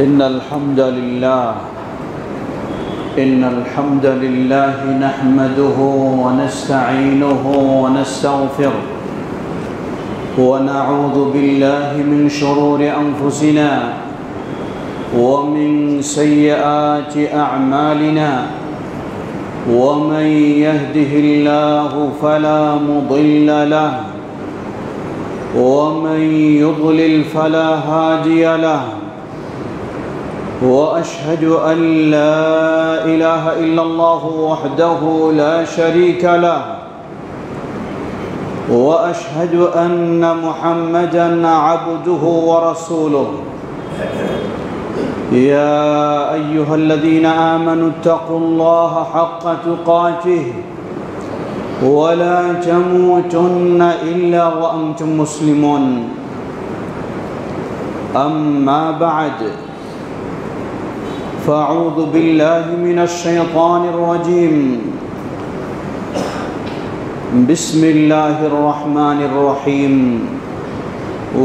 إن الحمد لله نحمده ونستعينه ونستغفره ونعوذ بالله من شرور أنفسنا ومن سيئات أعمالنا ومن يهده الله فلا مضل له ومن يضلل فلا هادي له وأشهد أن لا إله إلا الله وحده لا شريك له وأشهد أن محمدًا عبده ورسوله يا أيها الذين آمنوا اتقوا الله حق تقاته ولا تموتن إلا وأنتم مسلمون أما بعد فأعوذ بالله من الشيطان الرجيم بسم الله الرحمن الرحيم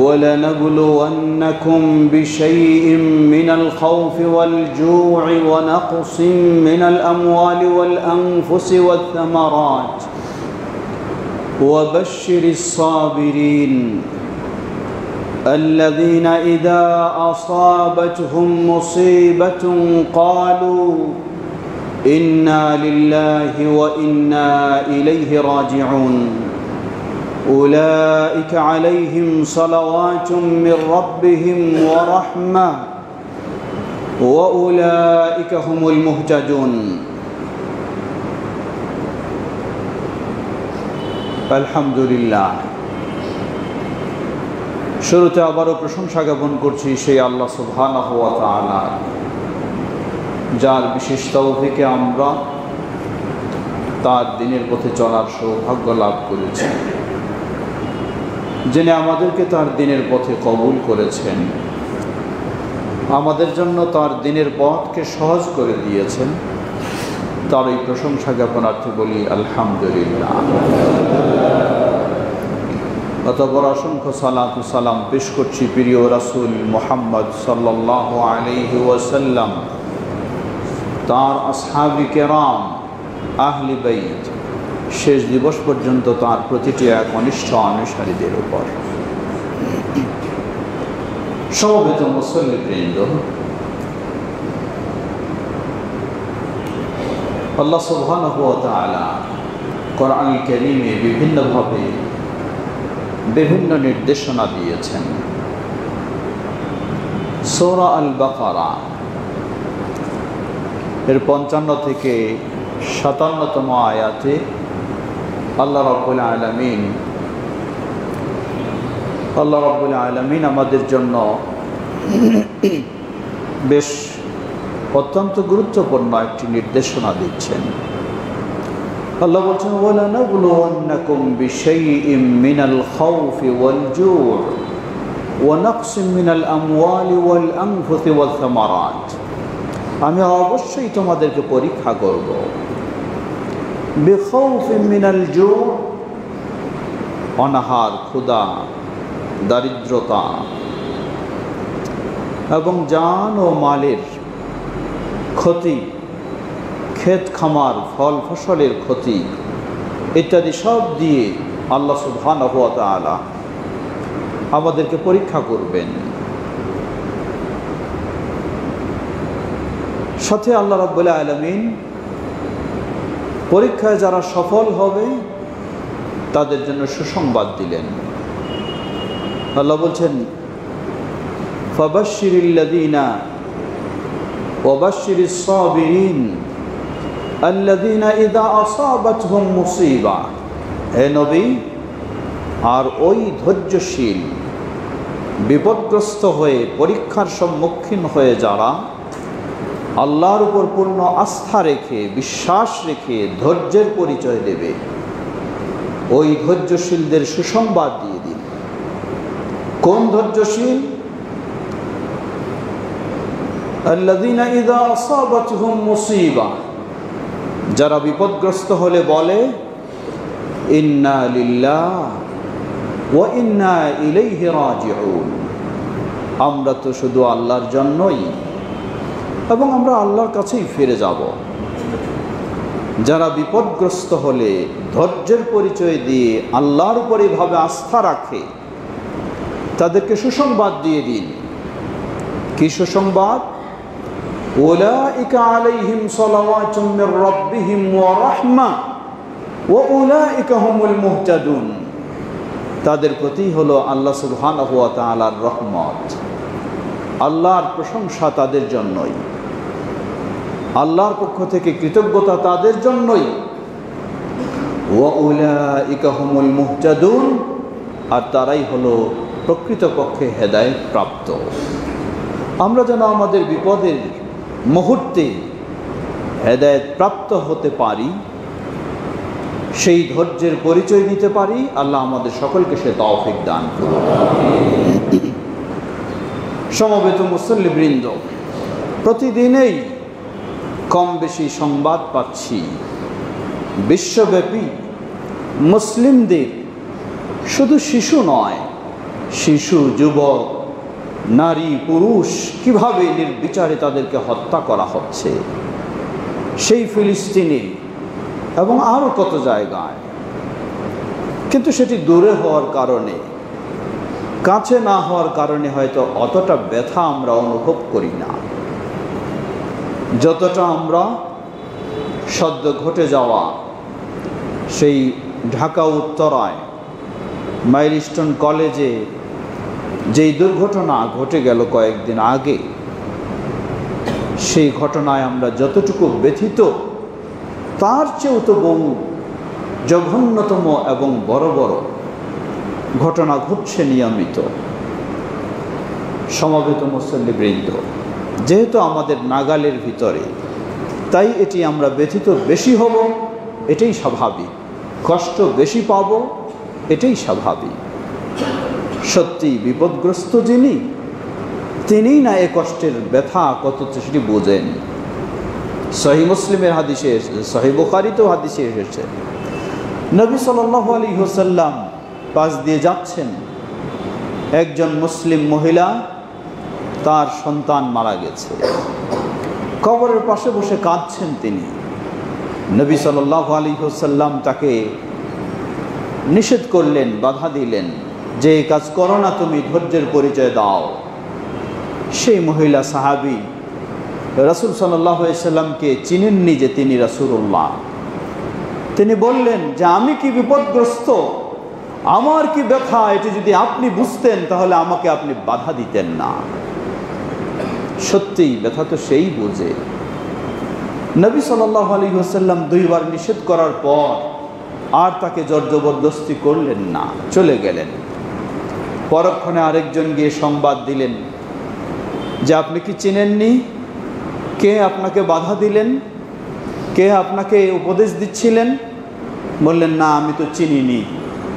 ولنبلونكم بشيء من الخوف والجوع ونقص من الأموال والأنفس والثمرات وبشر الصابرين الذين إذا أصابتهم مصيبة قالوا إنا لله وإنا إليه راجعون أولئك عليهم صلوات من ربهم ورحمة وأولئك هم المهتدون الحمد لله শুরুতে আবারও প্রশংসা জ্ঞাপন করছি সেই আল্লাহ সুবহানাহু ওয়া তাআলা, যার বিশেষ তৌফিকে আমরা তার দ্বীনের পথে চলার সৌভাগ্য লাভ করেছি, যিনি আমাদেরকে তার দ্বীনের পথে কবুল করেছেন, আমাদের জন্য তার দ্বীনের পথকে সহজ করে দিয়েছেন। তার এই প্রশংসা জ্ঞাপনার্থে বলি আলহামদুলিল্লাহ। অতঃপর অসংখ্য সালাত ও সালাম পেশ করছি প্রিয় রাসূল মুহাম্মদ সাল্লাল্লাহু আলাইহি ওয়াসাল্লাম, তার আসহাবি কেরাম, আহলি বাইত, শেষ দিবস পর্যন্ত তার প্রতিটি একনিষ্ঠ অনুসারীদের উপর। সমবেত মুসল্লিবৃন্দ, আল্লাহ সুবহানাহু ওয়া তাআলা কোরআনুল কারীমে বিভিন্নভাবে বিভিন্ন নির্দেশনা দিয়েছেন। সূরা আল বাকারা এর 55 থেকে 57তম আয়াতে আল্লাহ রাব্বুল আলামিন আমাদের জন্য বেশ অত্যন্ত গুরুত্বপূর্ণ একটি নির্দেশনা দিচ্ছেন। আল্লাহ বলছেন ওয়ালানাবলুওয়ান্নাকুম বিশাইইম মিনাল খাউফি ওয়াল জু'i ওয়া নাকসিম মিনাল আমওয়ালি ওয়াল আনফুসি ওয়াস সামারাত। আমি অবশ্যই তোমাদেরকে পরীক্ষা করব। বিখাউফিন মিনাল জু'i, অনাহার, ক্ষুধা, দারিদ্রতা এবং জান ও মালের ক্ষতি, ক্ষেত খামার, ফল ফসলের ক্ষতি ইত্যাদি সব দিয়ে আল্লাহ সুবহানাহু ওয়া তাআলা আমাদেরকে পরীক্ষা করবেন। সাথে আল্লাহ রাব্বুল আলামিন পরীক্ষায় যারা সফল হবে তাদের জন্য সুসংবাদ দিলেন। আল্লাহ বলছেন ফাবাশশিরিল্লাযীনা ওয়া বাশশিরিস সাবিরিন আল্লাযীনা ইযা আসাবাতহুম মুসিবা। হে নবী, আর ওই ধৈর্যশীল, বিপদগ্রস্ত হয়ে, পরীক্ষার সম্মুখীন হয়ে যারা আল্লাহর উপর পূর্ণ আস্থা রেখে, বিশ্বাস রেখে ধৈর্যের পরিচয় দেবে, ওই ধৈর্যশীলদের সুসংবাদ দিয়ে দিন। কোন ধৈর্যশীল? আল্লাযীনা ইযা আসাবাতহুম মুসিবা, যারা বিপদগ্রস্ত হলে বলে ইন্না লিল্লাহ ওয়া ইন্না ইলাইহি রাজিউন, আমরা তো শুধু আল্লাহর জন্যই, এবং আমরা আল্লাহর কাছেই ফিরে যাব। যারা বিপদগ্রস্ত হলে ধৈর্যের পরিচয় দিয়ে আল্লাহর উপর এভাবে আস্থা রাখে, তাদেরকে সুসংবাদ দিয়ে দিন। কি সুসংবাদ? উলাইকা আলাইহিম সালাওয়াতুম মির রাব্বিহিম ওয়া রাহমা ওয়া উলাইকা হুমুল মুহতাদুন। তাদের প্রতি হলো আল্লাহ সুবহানাহু ওয়া তাআলার রহমত, আল্লাহর প্রশংসা তাদের জন্যই, আল্লাহর পক্ষ থেকে কৃতজ্ঞতা তাদের জন্যই। ওয়া উলাইকা হুমুল মুহতাদুন, আর তারাই হলো প্রকৃতপক্ষে হেদায়েত প্রাপ্ত। আমরা যেন আমাদের বিপদের মুহূর্তে হেদায়েত প্রাপ্ত হতে পারি, সেই ধৈর্যের পরিচয় দিতে পারি। আল্লাহ আমাদের সকলকে সে তৌফিক দান করুন। সমবেত মুসল্লিবৃন্দ, প্রতিদিনেই কম বেশি সংবাদ পাচ্ছি বিশ্বব্যাপী মুসলিমদের, শুধু শিশু নয়, শিশু, যুবক, নারী, পুরুষ কিভাবে নির্বিচারে তাদেরকে হত্যা করা হচ্ছে, সেই ফিলিস্তিনে এবং আরও কত জায়গায়। কিন্তু সেটি দূরে হওয়ার কারণে, কাছে না হওয়ার কারণে হয়তো অতটা ব্যথা আমরা অনুভব করি না, যতটা আমরা সদ্য ঘটে যাওয়া সেই ঢাকা উত্তরায় মাইলস্টোন কলেজে যেই দুর্ঘটনা ঘটে গেল কয়েকদিন আগে, সেই ঘটনায় আমরা যতটুকু ব্যথিত, তার চেয়েও তো বহু জঘন্যতম এবং বড় বড় ঘটনা ঘটছে নিয়মিত। সমবেত মুসল্লিবৃন্দ, যেহেতু আমাদের নাগালের ভিতরে, তাই এটি আমরা ব্যথিত বেশি হব, এটাই স্বাভাবিক। কষ্ট বেশি পাব, এটাই স্বাভাবিক। সত্যি বিপদগ্রস্ত যিনি, তিনিই না এ কষ্টের ব্যথা কত সেটি বোঝেন। সহিহ মুসলিমের হাদিসে এসেছে, সহিহ বুখারীতেও হাদিসে এসেছে, নবী সাল্লাল্লাহু আলাইহি ওয়াসাল্লাম পাশ দিয়ে যাচ্ছেন, একজন মুসলিম মহিলা, তার সন্তান মারা গেছে, কবরের পাশে বসে কাঁদছেন তিনি। নবী সাল্লাল্লাহু আলাইহি ওয়াসাল্লাম তাকে নিষেধ করলেন, বাধা দিলেন যে এই কাজ করো না, তুমি ধৈর্যের পরিচয় দাও। সেই মহিলা সাহাবী রাসূল সাল্লাল্লাহু আলাইহি ওয়াসাল্লামকে চিনেননি যে তিনি রাসূলুল্লাহ। তিনি বললেন যে আমি কি বিপদগ্রস্ত, আমার কি ব্যথা, এটি যদি আপনি বুঝতেন তাহলে আমাকে আপনি বাধা দিতেন না। সত্যিই ব্যথা তো সেই বোঝে। নবী সাল্লাল্লাহু আলাইহি ওয়াসাল্লাম দুইবার নিষেধ করার পর আর তাকে জোর জবরদস্তি করলেন না, চলে গেলেন। পরক্ষণে আরেকজন গিয়ে সংবাদ দিলেন যে আপনি কি চিনেননি, কে আপনাকে বাধা দিলেন, কে আপনাকে উপদেশ দিচ্ছিলেন? বললেন না, আমি তো চিনিনি।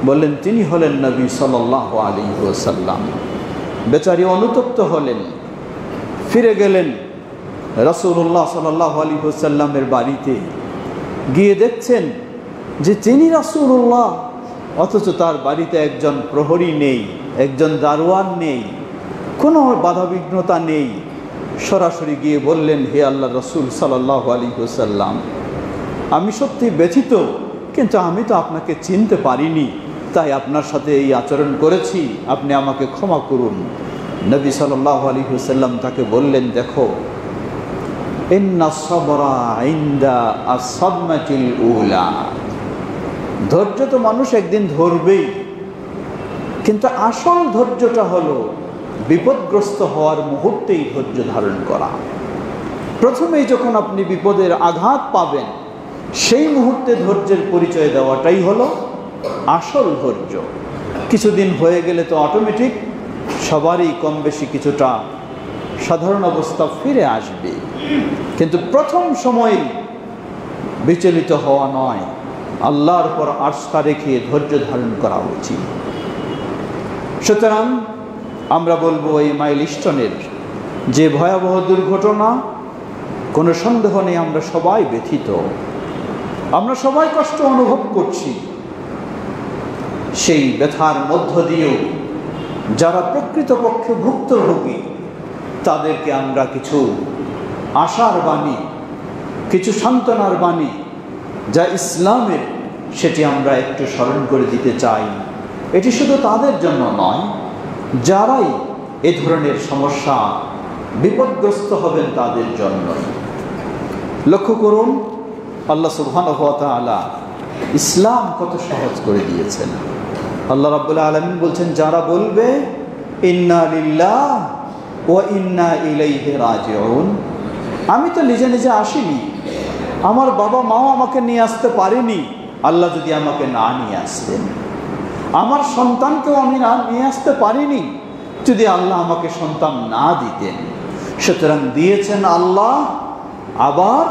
বললেন তিনি হলেন নবী সাল্লাল্লাহু আলাইহি ওয়াসাল্লাম। বেচারি অনুতপ্ত হলেন, ফিরে গেলেন রাসূলুল্লাহ সাল্লাল্লাহু আলাইহি ওয়াসাল্লামের বাড়িতে। গিয়ে দেখছেন যে তিনি রাসূলুল্লাহ, অথচ তার বাড়িতে একজন প্রহরী নেই, একজন দারোয়ান নেই, কোনো বাধাবিঘ্নতা নেই। সরাসরি গিয়ে বললেন, হে আল্লাহ রাসূল সাল্লাল্লাহু আলাইহি ওয়াসাল্লাম, আমি সত্যি ব্যথিত, কিন্তু আমি তো আপনাকে চিনতে পারিনি, তাই আপনার সাথে এই আচরণ করেছি, আপনি আমাকে ক্ষমা করুন। নবী সাল্লাল্লাহু আলাইহি ওয়াসাল্লাম তাকে বললেন, দেখো, ইন্না সাবরা ইনদা আস-সাদমাতিল উলা, ধৈর্য তো মানুষ একদিন ধরবেই, কিন্তু আসল ধৈর্যটা হলো বিপদগ্রস্ত হওয়ার মুহূর্তেই ধৈর্য ধারণ করা। প্রথমেই যখন আপনি বিপদের আঘাত পাবেন, সেই মুহূর্তে ধৈর্যের পরিচয় দেওয়াটাই হলো আসল ধৈর্য। কিছুদিন হয়ে গেলে তো অটোমেটিক সবারই কম বেশি কিছুটা সাধারণ অবস্থা ফিরে আসবে, কিন্তু প্রথম সময় বিচলিত হওয়া নয়, আল্লাহর উপর আস্থা রেখে ধৈর্য ধারণ করা উচিত। সুতরাং আমরা বলবো, এই মাইলস্টোনের যে ভয়াবহ দুর্ঘটনা, কোনো সন্দেহ নেই আমরা সবাই ব্যথিত, আমরা সবাই কষ্ট অনুভব করছি। সেই ব্যথার মধ্য দিয়েও যারা প্রকৃতপক্ষে ভুক্তভোগী তাদেরকে আমরা কিছু আশার বাণী, কিছু সান্ত্বনার বাণী যা ইসলামের, সেটি আমরা একটু স্মরণ করে দিতে চাই। এটি শুধু তাদের জন্য নয়, যারাই এ ধরনের সমস্যা বিপদগ্রস্ত হবেন তাদের জন্য। লক্ষ্য করুন, আল্লাহ সুবহানাহু ওয়া তাআলা ইসলাম কত সহজ করে দিয়েছেন। আল্লাহ রাব্বুল আলামিন বলছেন, যারা বলবে ইন্না লিল্লাহ ওয়া ইন্না ইলাইহি রাজিউন, আমি তো নিজে নিজে আসিনি, আমার বাবা মাও আমাকে নিয়ে আসতে পারেনি, আল্লাহ যদি আমাকে না নিয়ে আসতেন, আমার সন্তানকেও আমি না নিয়ে আসতে পারিনি যদি আল্লাহ আমাকে সন্তান না দিতেন। সুতরাং দিয়েছেন আল্লাহ, আবার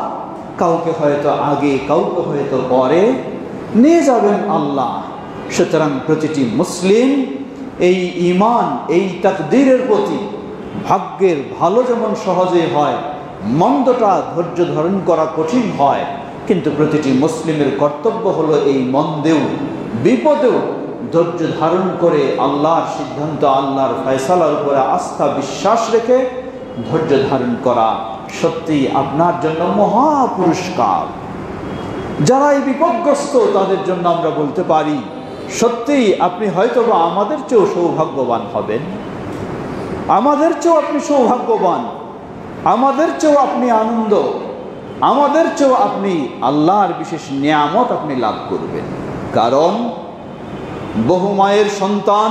কাউকে হয়তো আগে, কাউকে হয়তো পরে নিয়ে যাবেন আল্লাহ। সুতরাং প্রতিটি মুসলিম এই ঈমান, এই তাকদীরের প্রতি, ভাগ্যের ভালো যেমন সহজে হয়, মন্দটা ধৈর্য ধারণ করা কঠিন হয়, কিন্তু প্রতিটি মুসলিমের কর্তব্য হলো এই মন্দেও বিপদেও ধৈর্য ধারণ করে আল্লাহর সিদ্ধান্ত, আল্লাহর ফয়সালার উপরে আস্থা বিশ্বাস রেখে ধৈর্য ধারণ করা সত্যি আপনার জন্য মহা পুরস্কার। যারা এই বিপদগ্রস্ত তাদের জন্য আমরা বলতে পারি, সত্যিই আপনি হয়তোবা আমাদের চেয়েও সৌভাগ্যবান হবেন, আমাদের চেয়েও আপনি সৌভাগ্যবান, আমাদের চেয়েও আপনি আনন্দ, আমাদের চেয়েও আপনি আল্লাহর বিশেষ নিয়ামত আপনি লাভ করবেন। কারণ বহু মায়ের সন্তান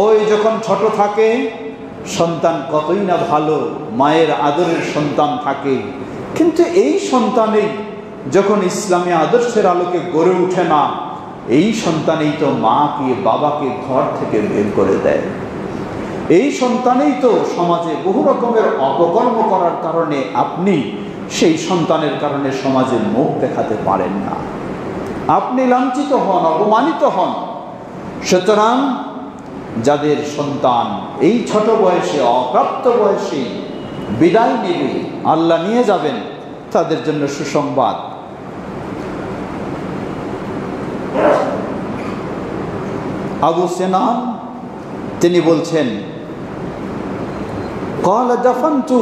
ওই যখন ছোট থাকে, সন্তান কতই না ভালো, মায়ের আদরের সন্তান থাকে, কিন্তু এই সন্তানেই যখন ইসলামী আদর্শের আলোকে গড়ে ওঠে না, এই সন্তানেই তো মাকে বাবাকে ঘর থেকে বের করে দেয়। এই সন্তানেই তো সমাজে বহু রকমের অপকর্ম করার কারণে আপনি সেই সন্তানের কারণে সমাজে মুখ দেখাতে পারেন না, আপনি লাঞ্ছিত হন, অপমানিত হন। সুতরাং যাদের সন্তান এই ছোট বয়সে, অপ্রাপ্ত বয়সে বিদায় নেবে, আল্লাহ নিয়ে যাবেন, তাদের জন্য সুসংবাদ। আবু সিনান তিনি বলছেন, ক্বালা দাফানতু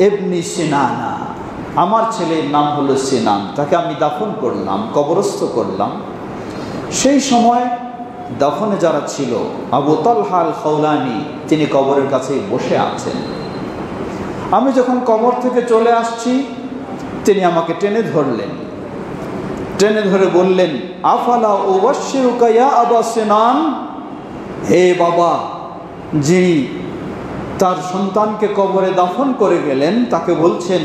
ইবনি সিনানা, আমার ছেলের নাম হলো সিনান, তাকে আমি দাফন করলাম, কবরস্থ করলাম। সেই সময় দাফনে যারা ছিল, আবু তালহা আল খাওলানি তিনি কবরের কাছে বসে আছেন। আমি যখন কবর থেকে চলে আসছি, তিনি আমাকে টেনে ধরলেন, টেনে ধরে বললেন, আফালা উবাশশিরুকা ইয়া আবা সিনান, হে বাবা, যিনি তার সন্তানকে কবরে দাফন করে গেলেন, তাকে বলছেন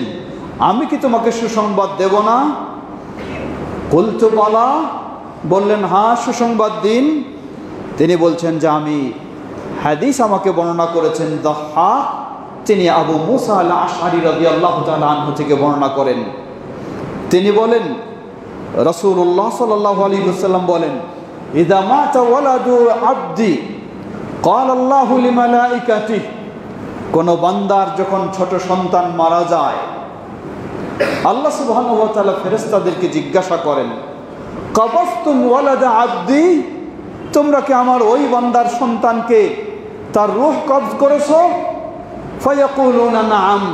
আমি কি তোমাকে সুসংবাদ দেব না? কুলতু বালা, বললেন হ্যাঁ, সুসংবাদ দিন। তিনি বলছেন যে আমি হাদিস আমাকে বর্ণনা করেছেন দাহ্হাক, তিনি আবু মুসা আল আশআরী রাদিয়াল্লাহু তাআলা আনহু থেকে বর্ণনা করেন। তিনি বলেন, রাসূলুল্লাহ সাল্লাল্লাহু আলাইহি ওয়াসাল্লাম বলেন, ইযা মাতা ওয়ালাদু আবদি ক্বালা আল্লাহু লিমালাইকাতিহি, কোন বান্দার যখন ছোট সন্তান মারা যায়, আল্লাহ সুবহানাহু ওয়া তাআলা ফেরেশতাদেরকে জিজ্ঞাসা করেন, কাবাসতুম ওয়ালাদা আবদি, তোমরা কি আমার ওই বান্দার সন্তানকে তার রূহ কবজ করেছো? ফায়াকুলুনা নাআম,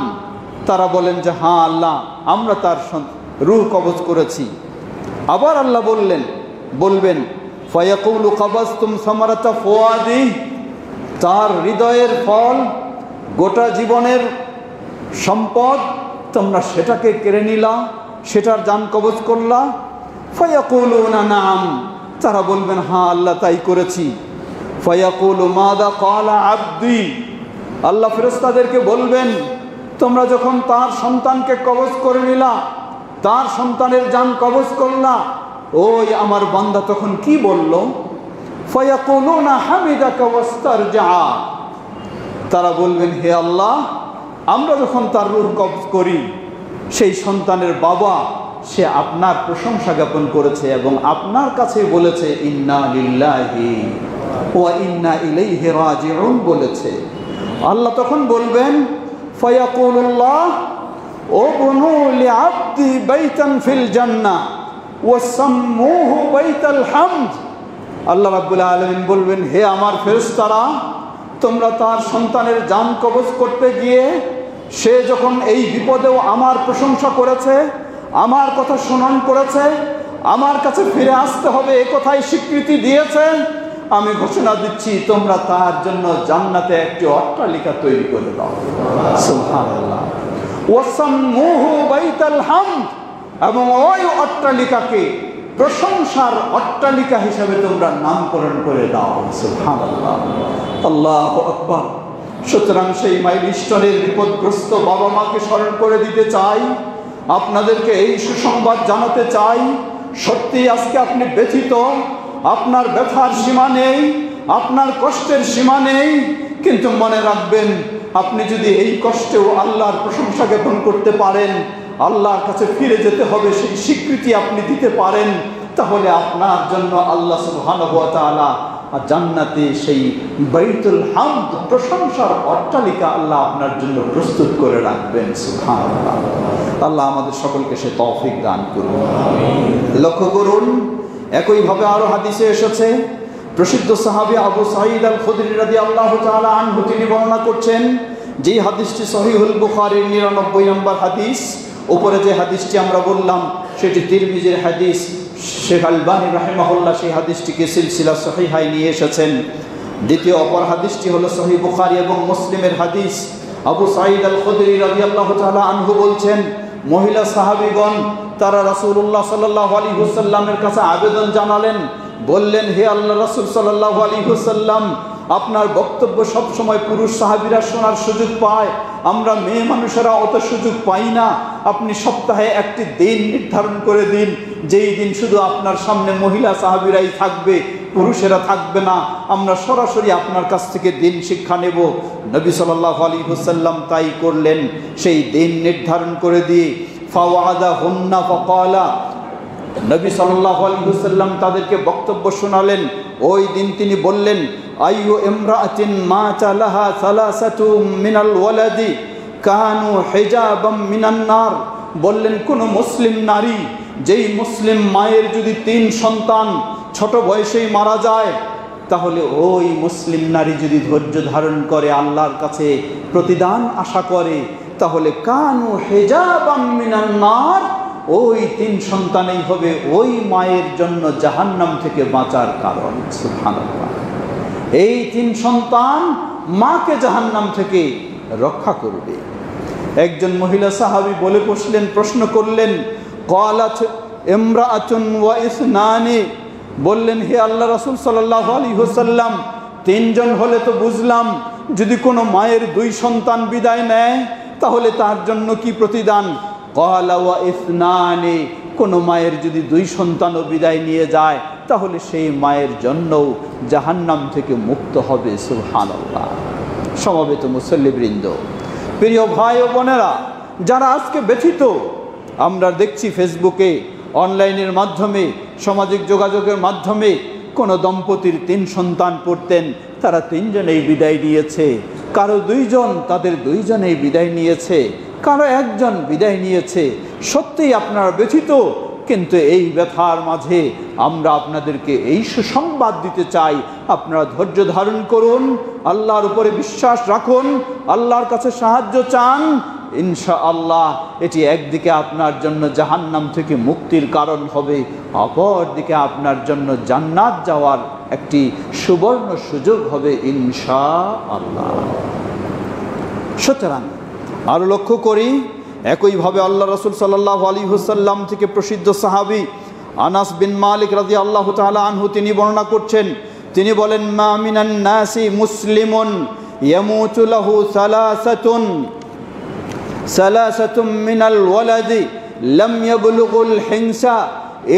তারা বলেন যে হ্যাঁ আল্লাহ, আমরা তার রূহ কবজ করেছি। আবার আল্লাহ বলবেন ফায়াকুলু কাবাসতুম সামারাতা ফুয়াদি, তার হৃদয়ের ফল, গোটা জীবনের সম্পদ তোমরা সেটাকে কেড়ে নিলা, সেটার জান কবজ করলা। ফায়াকুলুনা নাআম, তারা বলবেন হ্যাঁ আল্লাহ তাই করেছি। ফায়াকুলু মাদা ক্বালা আবদি, আল্লাহ ফেরেশতাদেরকে বলবেন তোমরা যখন তার সন্তানকে কবজ করে নিলা, তার সন্তানের জান কবজ করলা, ওই আমার বান্দা তখন কি বলল? ফায়াকুলুনা হামিদাকা ওয়াস্তারজা, তারা বলবেন হে আল্লাহ, আমরা যখন তার রূহ কবজ করি, সেই সন্তানের বাবা সে আপনার প্রশংসা জ্ঞাপন করেছে এবং আপনার কাছে বলেছে ইন্না লিল্লাহি ওয়া ইন্না ইলাইহি রাজিউন বলেছে। আল্লাহ তখন বলবেন ফায়াকুলুল্লাহ উবনু লিআবদি বাইতান ফিল জান্নাহ ওয়া সাম্মুহু বাইতাল হামদ, আল্লাহ রাব্বুল আলামিন বলবেন, হে আমার ফেরেশতারা, তোমরা তার সন্তানের জান কবজ করতে গিয়ে সে যখন এই বিপদেও আমার প্রশংসা করেছে, আমার কথা স্মরণ করেছে, আমার কাছে ফিরে আসতে হবে এ কথাই স্বীকৃতি দিয়েছে, আমি ঘোষণা দিচ্ছি তোমরা তার জন্য জান্নাতে একটি অট্টালিকা তৈরি করে দাও। সুবহানাল্লাহ। ওয়াসাম্মুহু বাইতাল হামদ, এবং ওই অট্টালিকাকে প্রশংসার অট্টালিকা হিসেবে তোমরা নামকরণ করে দাও। সুবহানাল্লাহ, আল্লাহু আকবার। সুতরাং সেই মাইলস্টোনের বিপদগ্রস্ত বাবা মাকে স্মরণ করে দিতে চাই, আপনাদেরকে এই সুসংবাদ জানাতে চাই, সত্যি আজকে আপনি ব্যথিত, আপনার ব্যথার সীমা নেই, আপনার কষ্টের সীমা নেই, কিন্তু মনে রাখবেন আপনি যদি এই কষ্টেও আল্লাহর প্রশংসা জ্ঞাপন করতে পারেন, আল্লাহর কাছে ফিরে যেতে হবে সেই স্বীকৃতি আপনি দিতে পারেন, তাহলে আপনার জন্য আল্লাহ সুবহানাহু ওয়া তাআলা জান্নাতে সেই বাইতুল হামদ প্রশংসার অট্টালিকা আল্লাহ আপনার জন্য প্রস্তুত করে রাখবেন। সুবহানাল্লাহ। আল্লাহ আমাদের সকলকে সে তৌফিক দান করুন। লক্ষ্য করুন, একইভাবে আরো হাদিসে এসেছে, প্রসিদ্ধ সাহাবী আবু সাঈদ আল খুদরি রাদিয়াল্লাহু তাআলা আনহু তিনি বর্ণনা করছেন, যে হাদিসটি সহিহুল বুখারীর 99 নম্বর হাদিস। উপরে যে হাদিসটি আমরা বললাম সেটি তিরমিজির হাদিস। শেখ আলবানী রাহিমাহুল্লাহ সেই হাদিসটিকে সিলসিলা সহিহায় নিয়ে এসেছেন। দ্বিতীয় অপর হাদিসটি হলো সহিহ বুখারী এবং মুসলিমের হাদিস। আবু সাঈদ আল খুদরি রাদিয়াল্লাহু তাআলা আনহু বলছেন, মহিলা সাহাবীগণ তারা রাসূলুল্লাহ সাল্লাল্লাহু আলাইহি ওয়াসাল্লামের কাছে আবেদন জানালেন, বললেন, হে আল্লাহ রাসূল সাল্লাল্লাহু আলাইহি ওয়াসাল্লাম, আপনার বক্তব্য সব সময় পুরুষ সাহাবীরা শোনার সুযোগ পায়, আমরা মেয়ে মানুষেরা অত সুযোগ পাই না। আপনি সপ্তাহে একটি দিন নির্ধারণ করে দিন, যেই দিন শুধু আপনার সামনে মহিলা সাহাবীরাই থাকবে, পুরুষেরা থাকবে না, আমরা সরাসরি আপনার কাছ থেকে দিন শিক্ষা নেব। নবী সাল্লাল্লাহু আলাইহি ওয়াসাল্লাম তাই করলেন, সেই দিন নির্ধারণ করে দিয়ে ফাওয়াদাহুন্না ফাকালা, নবী সাল্লাল্লাহু আলাইহি ওয়াসাল্লাম তাদেরকে বক্তব্য শোনালেন। ওই দিন তিনি বললেন, আইয়ু ইমরাআতিন মাতা লাহা সালাসাতু মিনাল ওয়ালাদি কানু হিজাবাম মিনান নার, বললেন কোন মুসলিম নারী, যেই মুসলিম মায়ের যদি 3 সন্তান ছোট বয়সেই মারা যায়, তাহলে ওই মুসলিম নারী যদি ধৈর্য ধারণ করে আল্লাহর কাছে প্রতিদান আশা করে, তাহলে কানু হিজাবাম মিনান নার, ওই 3 সন্তানই হবে ওই মায়ের জন্য জাহান্নাম থেকে বাঁচার কারণ। সুবহানাল্লাহ। এই 3 সন্তান মাকে জাহান্নাম থেকে রক্ষা করবে। একজন মহিলা সাহাবী বলে বসলেন, প্রশ্ন করলেন, ক্বালাত ইমরাআতুন ওয়া ইসনানি, বললেন, হে আল্লাহ রাসূল সাল্লাল্লাহু আলাইহি ওয়াসাল্লাম, 3 জন হলে তো বুঝলাম, যদি কোনো মায়ের 2 সন্তান বিদায় নেয় তাহলে তার জন্য কি প্রতিদান? ক্বালা ওয়া ইসনানি, কোনো মায়ের যদি 2 সন্তানও বিদায় নিয়ে যায় তাহলে সেই মায়ের জন্যও জাহান্নাম থেকে মুক্ত হবে। সুবহানাল্লাহ। সমবেত মুসল্লিবৃন্দ, প্রিয় ভাই ও বোনেরা, যারা আজকে ব্যথিত, আমরা দেখছি ফেসবুকে, অনলাইনের মাধ্যমে, সামাজিক যোগাযোগের মাধ্যমে, কোনো দম্পতির 3 সন্তান পড়তেন, তারা 3 জনেই বিদায় নিয়েছে, কারো 2 জন, তাদের 2 জনেই বিদায় নিয়েছে, কারো 1 জন বিদায় নিয়েছে। সত্যিই আপনারা ব্যথিত, কিন্তু এই ব্যথার মাঝে আমরা আপনাদেরকে এই সুসংবাদ দিতে চাই, আপনারা ধৈর্য ধারণ করুন, আল্লাহর উপরে বিশ্বাস রাখুন, আল্লাহর কাছে সাহায্য চান, ইনশাআল্লাহ এটি একদিকে আপনার জন্য জাহান্নাম থেকে মুক্তির কারণ হবে, অপরদিকে আপনার জন্য জান্নাত যাওয়ার একটি সুবর্ণ সুযোগ হবে ইনশাআল্লাহ। সুতরাং আরো লক্ষ্য করি, একইভাবে আল্লাহ রাসূল সাল্লাল্লাহু আলাইহি ওয়াসাল্লাম থেকে প্রসিদ্ধ সাহাবী আনাস বিন মালিক রাদিয়াল্লাহু তাআলা আনহু তিনি বর্ণনা করছেন, তিনি বলেন, মা মিনান নাসি মুসলিমুন ইয়ামুতু লাহু সালাসাতুম মিনাল ওয়ালাদি লাম ইয়াবলুগুল হিনসা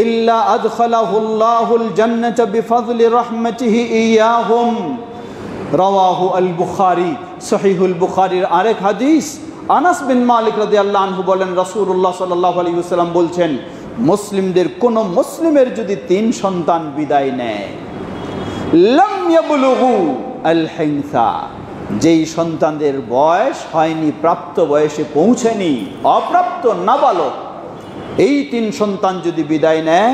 ইল্লা আদখালাহুল্লাহুল জান্নাতা বিফাদলি রাহমাতিহি ইয়াহুম। রাওয়াহু আল বুখারী, সহিহুল বুখারীর আরেক হাদিস। আনাস বিন মালিক রাদিয়াল্লাহু আনহু বলেন, রাসূলুল্লাহ সাল্লাল্লাহু আলাইহি ওয়াসাল্লাম বলছেন, মুসলিমদের কোন মুসলিমের যদি 3 সন্তান বিদায় নেয়, লাম ইয়াবলুগু আল হিনসা, যেই সন্তানদের বয়স হয়নি, প্রাপ্ত বয়সে পৌঁছেনি, অপ্রাপ্ত নাবালক, এই 3 সন্তান যদি বিদায় নেয়,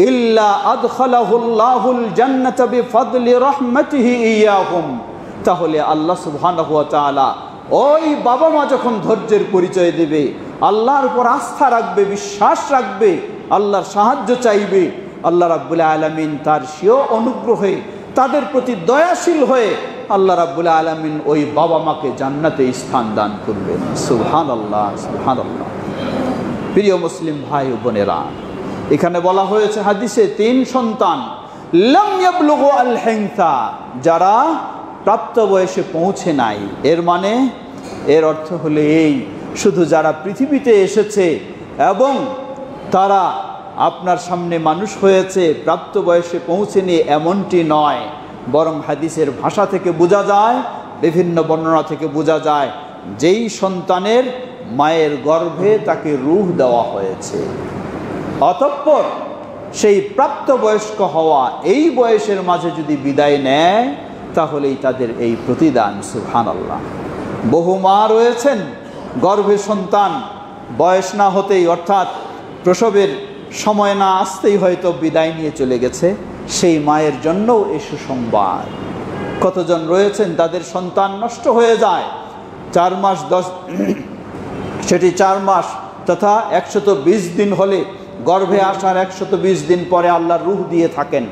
ইল্লা আদখালাহুল্লাহুল জান্নাতা বিফাদলি রাহমাতিহি ইয়াহুম, তাহলে আল্লাহ সুবহানাহু ওয়া তাআলা ওই বাবা মা যখন ধৈর্যের পরিচয় দেবে, আল্লাহর উপর আস্থা রাখবে, বিশ্বাস রাখবে, আল্লাহর সাহায্য চাইবে, আল্লাহ রাব্বুল আলামিন তার স্বীয় অনুগ্রহে তাদের প্রতি দয়াশীল হয়ে আল্লাহ রাব্বুল আলামিন ওই বাবা মাকে জান্নাতে স্থান দান করবেন। সুবহানাল্লাহ, সুবহানাল্লাহ। প্রিয় মুসলিম ভাই ও বোনেরা, এখানে বলা হয়েছে হাদিসে 3 সন্তান লাম ইয়াবলুগু আল হিনসা, যারা প্রাপ্ত বয়সে পৌঁছে নাই। এর মানে, এর অর্থ হলো এই, শুধু যারা পৃথিবীতে এসেছে এবং তারা আপনার সামনে মানুষ হয়েছে, প্রাপ্ত বয়সে পৌঁছেনি এমনটি নয়, বরং হাদিসের ভাষা থেকে বোঝা যায়, বিভিন্ন বর্ণনা থেকে বোঝা যায়, যেই সন্তানের মায়ের গর্ভে তাকে রূহ দেওয়া হয়েছে, অতঃপর সেই প্রাপ্তবয়স্ক হওয়া এই বয়সের মাঝে যদি বিদায় নেয়, তাহলেই তাদের এই প্রতিদান। সুবহানাল্লাহ। বহু মা রয়েছেন গর্ভে সন্তান বয়স না হতেই, অর্থাৎ প্রসবের সময় না আসতেই হয়তো বিদায় নিয়ে চলে গেছে, সেই মায়ের জন্যও এই সুসংবাদ। কতজন রয়েছেন তাদের সন্তান নষ্ট হয়ে যায় 4 মাস 10 সেটি 4 মাস তথা 120 দিন হলে, গর্ভে আসার 120 দিন পরে আল্লাহ রূহ দিয়ে থাকেন।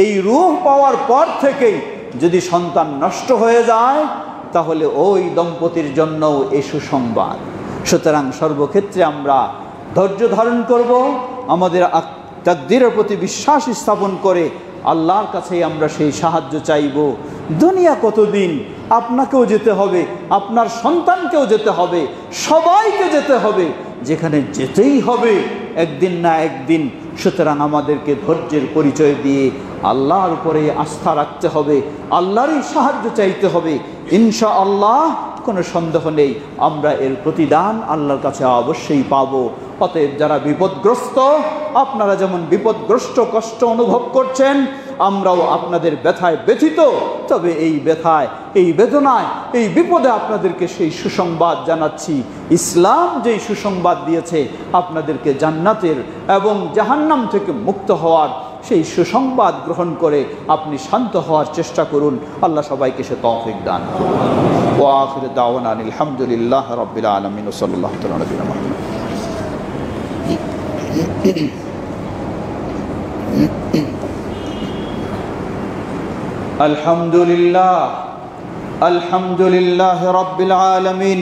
এই রূহ পাওয়ার পর থেকেই যদি সন্তান নষ্ট হয়ে যায়, তাহলে ওই দম্পতির জন্যও এই সুসংবাদ। সুতরাং সর্বক্ষেত্রে আমরা ধৈর্য ধারণ করব, আমাদের তাকদীরের প্রতি বিশ্বাস স্থাপন করে আল্লাহর কাছেই আমরা সেই সাহায্য চাইব। দুনিয়া কতদিন, আপনাকেও যেতে হবে, আপনার সন্তানকেও যেতে হবে, সবাইকে যেতে হবে, যেখানে যেতেই হবে একদিন না একদিন। সুতরাং আমাদেরকে ধৈর্যের পরিচয় দিয়ে আল্লাহর উপরে আস্থা রাখতে হবে, আল্লাহরই সাহায্য চাইতে হবে। ইনশাআল্লাহ কোনো সন্দেহ নেই আমরা এর প্রতিদান আল্লাহর কাছে অবশ্যই পাব। অতএব যারা বিপদগ্রস্ত, আপনারা যেমন বিপদগ্রস্ত কষ্ট অনুভব করছেন, আমরাও আপনাদের ব্যথায় ব্যথিত, তবে এই ব্যথায়, এই বেদনায়, এই বিপদে আপনাদেরকে সেই সুসংবাদ জানাচ্ছি। ইসলাম যেই সুসংবাদ দিয়েছে আপনাদেরকে জান্নাতের এবং জাহান্নাম থেকে মুক্ত হওয়ার, সেই সুসংবাদ গ্রহণ করে আপনি শান্ত হওয়ার চেষ্টা করুন। আল্লাহ সবাইকে সে তৌফিক দান করুন। ওয়া আখিরু দাওয়ানা আলহামদুলিল্লাহ রাব্বিল আলামিন ওয়া সাল্লাল্লাহু আলা নবিয়িনা মুহাম্মদ। আলহামদুলিল্লাহ, আলহামদুলিল্লাহ রাব্বিল আলামিন,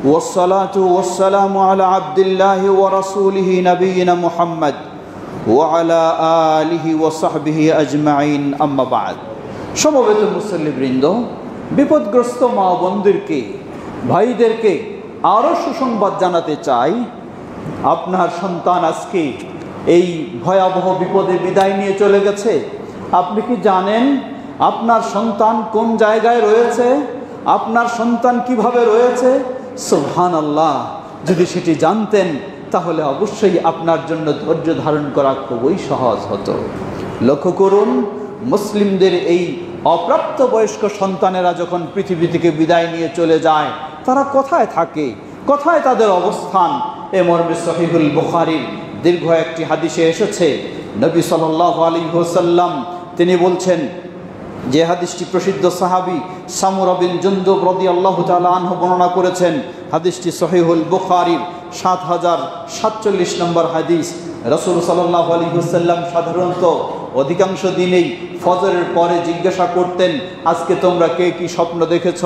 ওয়াসসালাতু ওয়াসসালামু আলা আবদিল্লাহি ওয়া রাসূলিহি নবিয়িনা মুহাম্মদ ওয়া আলা আলিহি ওয়া সাহবিহি আজমাইন, আম্মা বা'দ। সমবেত মুসল্লিবৃন্দ, বিপদগ্রস্ত মা বোনদেরকে, ভাইদেরকে আরও সুসংবাদ জানাতে চাই। আপনার সন্তান আজকে এই ভয়াবহ বিপদে বিদায় নিয়ে চলে গেছে। আপনি কি জানেন আপনার সন্তান কোন জায়গায় রয়েছে? আপনার সন্তান কিভাবে রয়েছে? সুবহানাল্লাহ। যদি সেটি জানতেন তাহলে অবশ্যই আপনার জন্য ধৈর্য ধারণ করা খুবই সহজ হতো। লক্ষ্য করুন, মুসলিমদের এই অপ্রাপ্তবয়স্ক সন্তানেরা যখন পৃথিবী থেকে বিদায় নিয়ে চলে যায়, তারা কোথায় থাকে, কোথায় তাদের অবস্থান? এ মর্মে সহিহুল বুখারীর দীর্ঘ একটি হাদিসে এসেছে, নবী সাল্লাল্লাহু আলাইহি ওয়াসাল্লাম তিনি বলছেন, যে হাদিসটি প্রসিদ্ধ সাহাবী সামুরা বিন জুনদুব রাদিয়াল্লাহু তাআলা আনহু বর্ণনা করেছেন। হাদিসটি সহিহুল বুখারীর 7047 নম্বর হাদিস। রাসূল সাল্লাল্লাহু আলাইহি ওয়াসাল্লাম সাধারণত অধিকাংশ দিনেই ফজরের পরে জিজ্ঞাসা করতেন, আজকে তোমরা কে কি স্বপ্ন দেখেছ?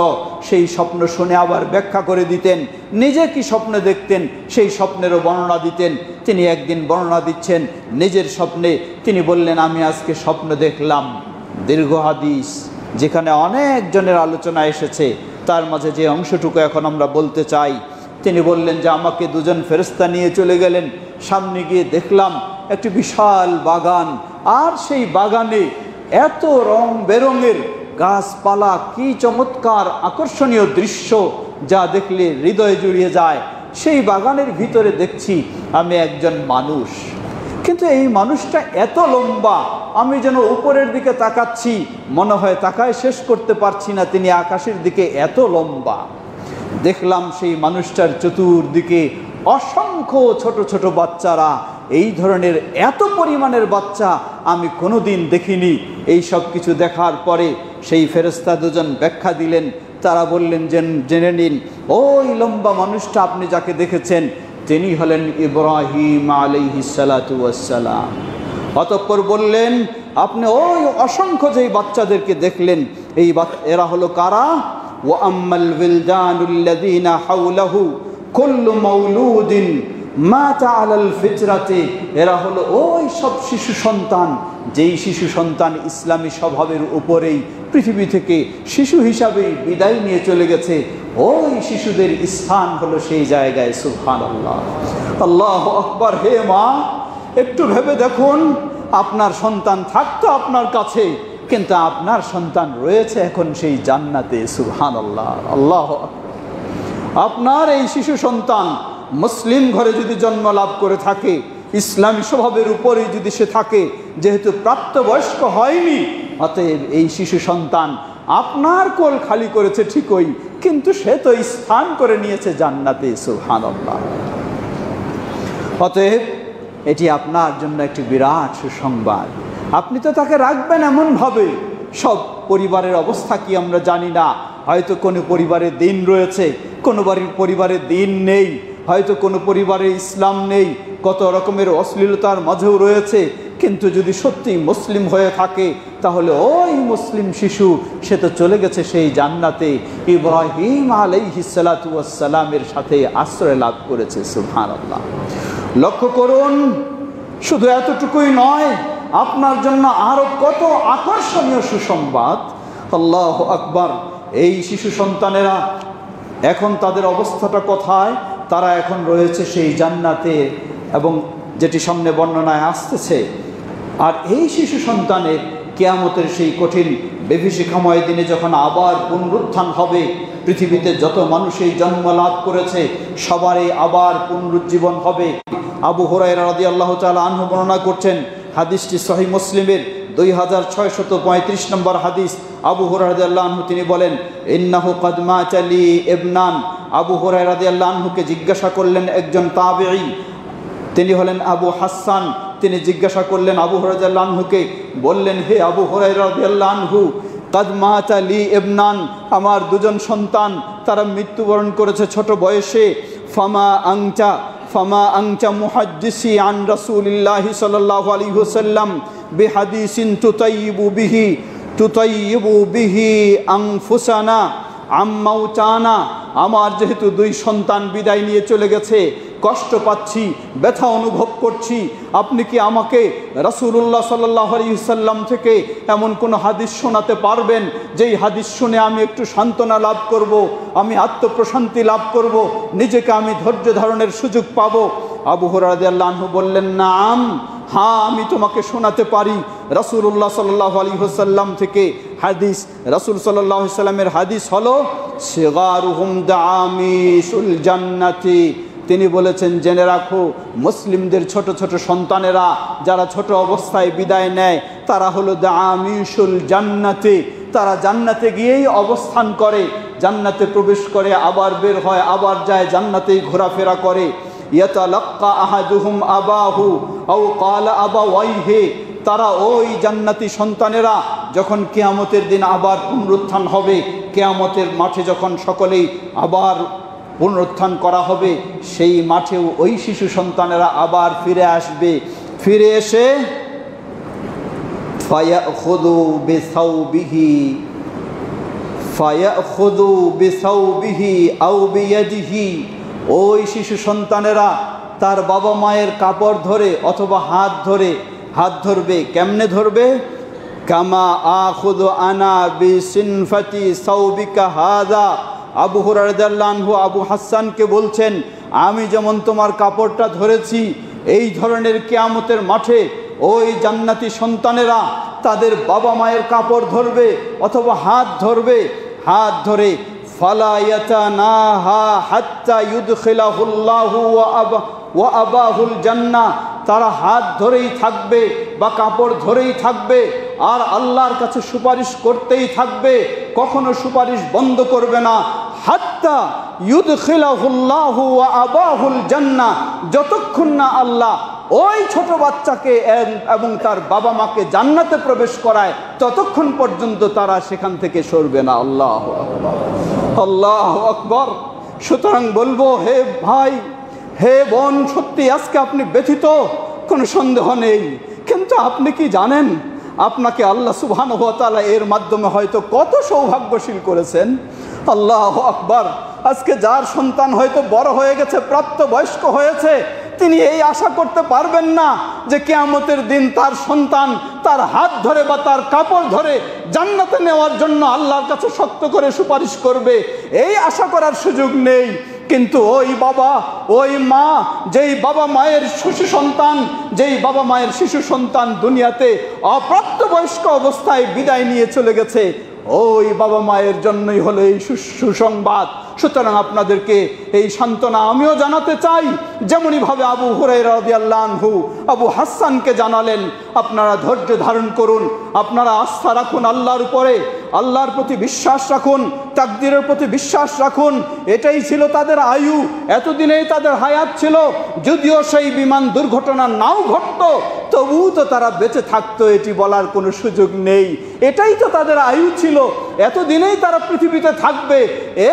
সেই স্বপ্ন শুনে আবার ব্যাখ্যা করে দিতেন। নিজে কি স্বপ্ন দেখতেন সেই স্বপ্নেরও বর্ণনা দিতেন। তিনি একদিন বর্ণনা দিচ্ছেন নিজের স্বপ্নে, তিনি বললেন, আমি আজকে স্বপ্ন দেখলাম। দীর্ঘ হাদিস, যেখানে অনেক জনের আলোচনা এসেছে, তার মাঝে যে অংশটুকু এখন আমরা বলতে চাই। তিনি বললেন যে আমাকে দুজন ফেরেশতা নিয়ে চলে গেলেন, সামনে গিয়ে দেখলাম একটি বিশাল বাগান, আর সেই বাগানে এত রং বেরঙের গাছপালা, কি চমৎকার আকর্ষণীয় দৃশ্য, যা দেখলে হৃদয় জুড়িয়ে যায়। সেই বাগানের ভিতরে দেখছি আমি একজন মানুষ, কিন্তু এই মানুষটা এত লম্বা, আমি যেন উপরের দিকে তাকাচ্ছি, মনে হয় তাকায় শেষ করতে পারছি না, তিনি আকাশের দিকে এত লম্বা। দেখলাম সেই মানুষটার চতুর্দিকে অসংখ্য ছোট ছোট বাচ্চারা এই ধরনের এত পরিমাণের বাচ্চা আমি কোনোদিন দেখিনি। এই সব কিছু দেখার পরে সেই ফেরেশতা দুজন ব্যাখ্যা দিলেন। তারা বললেন, জেনে নিন, ওই লম্বা মানুষটা আপনি যাকে দেখেছেন তিনি হলেন ইব্রাহিম আলাইহিস সালাতু ওয়াস সালাম। অতঃপর বললেন, আপনি ওই অসংখ্য যেই বাচ্চাদেরকে দেখলেন এরা হলো কারা? ওয়া আম্মাল বিলদানুল্লাযীনা হাওলাহু কুল্লু মাউলুদিন মাতা আলাল ফিতরাতে, এরা হলো ওই সব শিশু সন্তান যেই শিশু সন্তান ইসলামী স্বভাবের উপরেই পৃথিবী থেকে শিশু হিসাবেই বিদায় নিয়ে চলে গেছে। ওই শিশুদের স্থান হলো সেই জায়গায়। সুবহানাল্লাহ, আল্লাহু আকবার। হে মা, একটু ভেবে দেখুন, আপনার সন্তান থাকতো আপনার কাছে, কিন্তু আপনার সন্তান রয়েছে এখন সেই জান্নাতে। সুবহানাল্লাহ, আল্লাহু আকবার। আপনার এই শিশু সন্তান মুসলিম ঘরে যদি জন্ম লাভ করে থাকে, ইসলামী স্বভাবের উপরেই যদি সে থাকে, যেহেতু প্রাপ্তবয়স্ক হয়নি, অতএব এই শিশু সন্তান আপনার কোল খালি করেছে ঠিকই, কিন্তু সে তো স্থান করে নিয়েছে জান্নাতে। সুবহানাল্লাহ। অতএব এটি আপনার জন্য একটি বিরাট সুসংবাদ। আপনি তো তাকে রাখবেন এমনভাবে, সব পরিবারের অবস্থা কি আমরা জানি না। হয়তো কোনো পরিবারে দিন রয়েছে, কোনো পরিবারে দিন নেই, হয়তো কোনো পরিবারে ইসলাম নেই, কত রকমের অশ্লীলতার মাঝেও রয়েছে। কিন্তু যদি সত্যি মুসলিম হয়ে থাকে, তাহলে ওই মুসলিম শিশু সে তো চলে গেছে সেই জান্নাতে, ইব্রাহিম আলাইহিস সালাতু ওয়াস সালামের সাথে আশ্রয় লাভ করেছে। সুবহানাল্লাহ। লক্ষ্য করুন, শুধু এতটুকুই নয়, আপনার জন্য আরো কত আকর্ষণীয় সুসংবাদ। আল্লাহু আকবার। এই শিশু সন্তানেরা এখন তাদের অবস্থাটা কোথায়? তারা এখন রয়েছে সেই জান্নাতে, এবং যেটি সামনে বর্ণনায় আসতেছে। আর এই শিশু সন্তানের কিয়ামতের সেই কঠিন বিভীষিকাময় দিনে যখন আবার পুনরুত্থান হবে, পৃথিবীতে যত মানুষই জন্ম লাভ করেছে সবারই আবার পুনরুজ্জীবন হবে। আবু হুরায়রা রাদিয়াল্লাহু তাআলা আনহু বর্ণনা করছেন, হাদিসটি সহিহ মুসলিমের 2635 নম্বর হাদিস। আবু হুরায়রা রাদিয়াল্লাহু আনহু তিনি বলেন, ইন্নাহু কদ মাতা লি ইবনান। আবু হুরায়রা রাদিয়াল্লাহু আনহুকে জিজ্ঞাসা করলেন একজন তাবেঈ, তিনি হলেন আবু হাসান। তিনি জিজ্ঞাসা করলেন আবু হুরায়রা রাদিয়াল্লাহু আনহুকে, বললেন, হে আবু হুরায়রা রাদিয়াল্লাহু আনহু, কদ মাতা লি ইবনান, আমার দুজন সন্তান তারা মৃত্যুবরণ করেছে ছোট বয়সে। ফামা আনতা মুহাদ্দিসি আন রাসূলিল্লাহি সাল্লাল্লাহু আলাইহি ওয়াসাল্লাম বিহাদিসিন তুতাইয়িবু বিহি আনফুসানা আম্মাউতানা। আমার যেহেতু দুই সন্তান বিদায় নিয়ে চলে গেছে, কষ্ট পাচ্ছি, ব্যথা অনুভব করছি, আপনি কি আমাকে রাসূলুল্লাহ সাল্লাল্লাহু আলাইহি ওয়াসাল্লাম থেকে এমন কোন হাদিস শোনাতে পারবেন যেই হাদিস শুনে আমি একটু সান্ত্বনা লাভ করব, আমি আত্মপ্রশান্তি লাভ করব, নিজেকে আমি ধৈর্য ধারণের সুযোগ পাব? আবু হুরায়রা রাদিয়াল্লাহু আনহু বললেন, নাম, হ্যাঁ, আমি তোমাকে শোনাতে পারি রাসূলুল্লাহ সাল্লাল্লাহু আলাইহি ওয়াসাল্লাম থেকে হাদিস। রাসূল সাল্লাল্লাহু আলাইহি ওয়াসাল্লামের হাদিস হলো, সিগারুহুম দাআমিসুল জান্নাতি। তিনি বলেছেন, জেনে রাখো, মুসলিমদের ছোট ছোট সন্তানেরা যারা ছোট অবস্থায় বিদায় নেয়, তারা হলো দাআমিসুল জান্নাতি। তারা জান্নাতে গিয়েই অবস্থান করে, জান্নাতে প্রবেশ করে, আবার বের হয়, আবার যায়, জান্নাতেই ঘোরাফেরা করে। ইয়াতালাক্কা আহাদুহুম আবাহু আও ক্বালা আবাওয়াইহি। তারা ওই জান্নাতি সন্তানেরা যখন কিয়ামতের দিন আবার পুনরুত্থান হবে, কিয়ামতের মাঠে যখন সকলেই আবার পুনরুত্থান করা হবে, সেই মাঠেও ওই শিশু সন্তানেরা আবার ফিরে আসবে। ফিরে এসে ফায়াখুযু বিসাওবিহি আও বিয়াদিহি। ওই শিশু সন্তানেরা তার বাবা মায়ের কাপড় ধরে অথবা হাত ধরবে। কেমনে ধরবে? কামা আখুযু আনা বিসিনফাতি সাওবিকা হাযা। আবু হুরায়রা রাদিয়াল্লাহু আনহু আবু হাসানকে বলছেন, আমি যেমন তোমার কাপড়টা ধরেছি, এই ধরনের কিয়ামতের মাঠে ওই জান্নাতি সন্তানেরা তাদের বাবা মায়ের কাপড় ধরবে অথবা হাত ধরে ফালা ইয়াতানাহা হাত্তা ইউদখিলাহুল্লাহু ওয়া আবাহুল জান্নাহ। তারা হাত ধরেই থাকবে বা কাপড় ধরেই থাকবে, আর আল্লাহর কাছে সুপারিশ করতেই থাকবে, কখনো সুপারিশ বন্ধ করবে না। হাত্তা ইউদখিলাহুল্লাহু ওয়া আবাহুল জান্নাহ, যতক্ষণ না আল্লাহ ওই ছোট বাচ্চাকে এবং তার বাবা মাকে জান্নাতে প্রবেশ করায় ততক্ষণ পর্যন্ত তারা সেখান থেকে সরবে না। আল্লাহু আকবার, আল্লাহু আকবার। সুতরাং বলবো, হে ভাই, হে বোন, সত্যি আজকে আপনি ব্যথিত, কোনো সন্দেহ নেই। কিন্তু আপনি কি জানেন আপনাকে আল্লাহ সুবহানাহু ওয়া তাআলা এর মাধ্যমে হয়তো কত সৌভাগ্যশীল করেছেন? আল্লাহু আকবার। আজকে যার সন্তান হয়তো বড় হয়ে গেছে, প্রাপ্তবয়স্ক হয়েছে, তিনি এই আশা করতে পারবেন না যে কিয়ামতের দিন তার সন্তান তার হাত ধরে বা তার কাপড় ধরে জান্নাতে নেওয়ার জন্য আল্লাহর কাছে শক্ত করে সুপারিশ করবে, এই আশা করার সুযোগ নেই। কিন্তু ওই বাবা, ওই মা, যেই বাবা মায়ের শিশু সন্তান দুনিয়াতে অপ্রাপ্তবয়স্ক অবস্থায় বিদায় নিয়ে চলে গেছে, ওই বাবা মায়ের জন্যই হলো এই সুসংবাদ। সুতরাং আপনাদেরকে এই সান্ত্বনা আমিও জানাতে চাই, যেমনইভাবে আবু হুরায়রা রাদিয়াল্লাহু আনহু আবু হাসানকে জানালেন, আপনারা ধৈর্য ধারণ করুন, আপনারা আস্থা রাখুন আল্লাহর উপরে, আল্লাহর প্রতি বিশ্বাস রাখুন, তাকদীরের প্রতি বিশ্বাস রাখুন। এটাই ছিল তাদের আয়ু, এতদিনেই তাদের হায়াত ছিল। যদিও সেই বিমান দুর্ঘটনা নাও ঘটতো, তবুও তো তারা বেঁচে থাকতো, এটি বলার কোনো সুযোগ নেই। এটাই তো তাদের আয়ু ছিল, এতদিনেই তারা পৃথিবীতে থাকবে,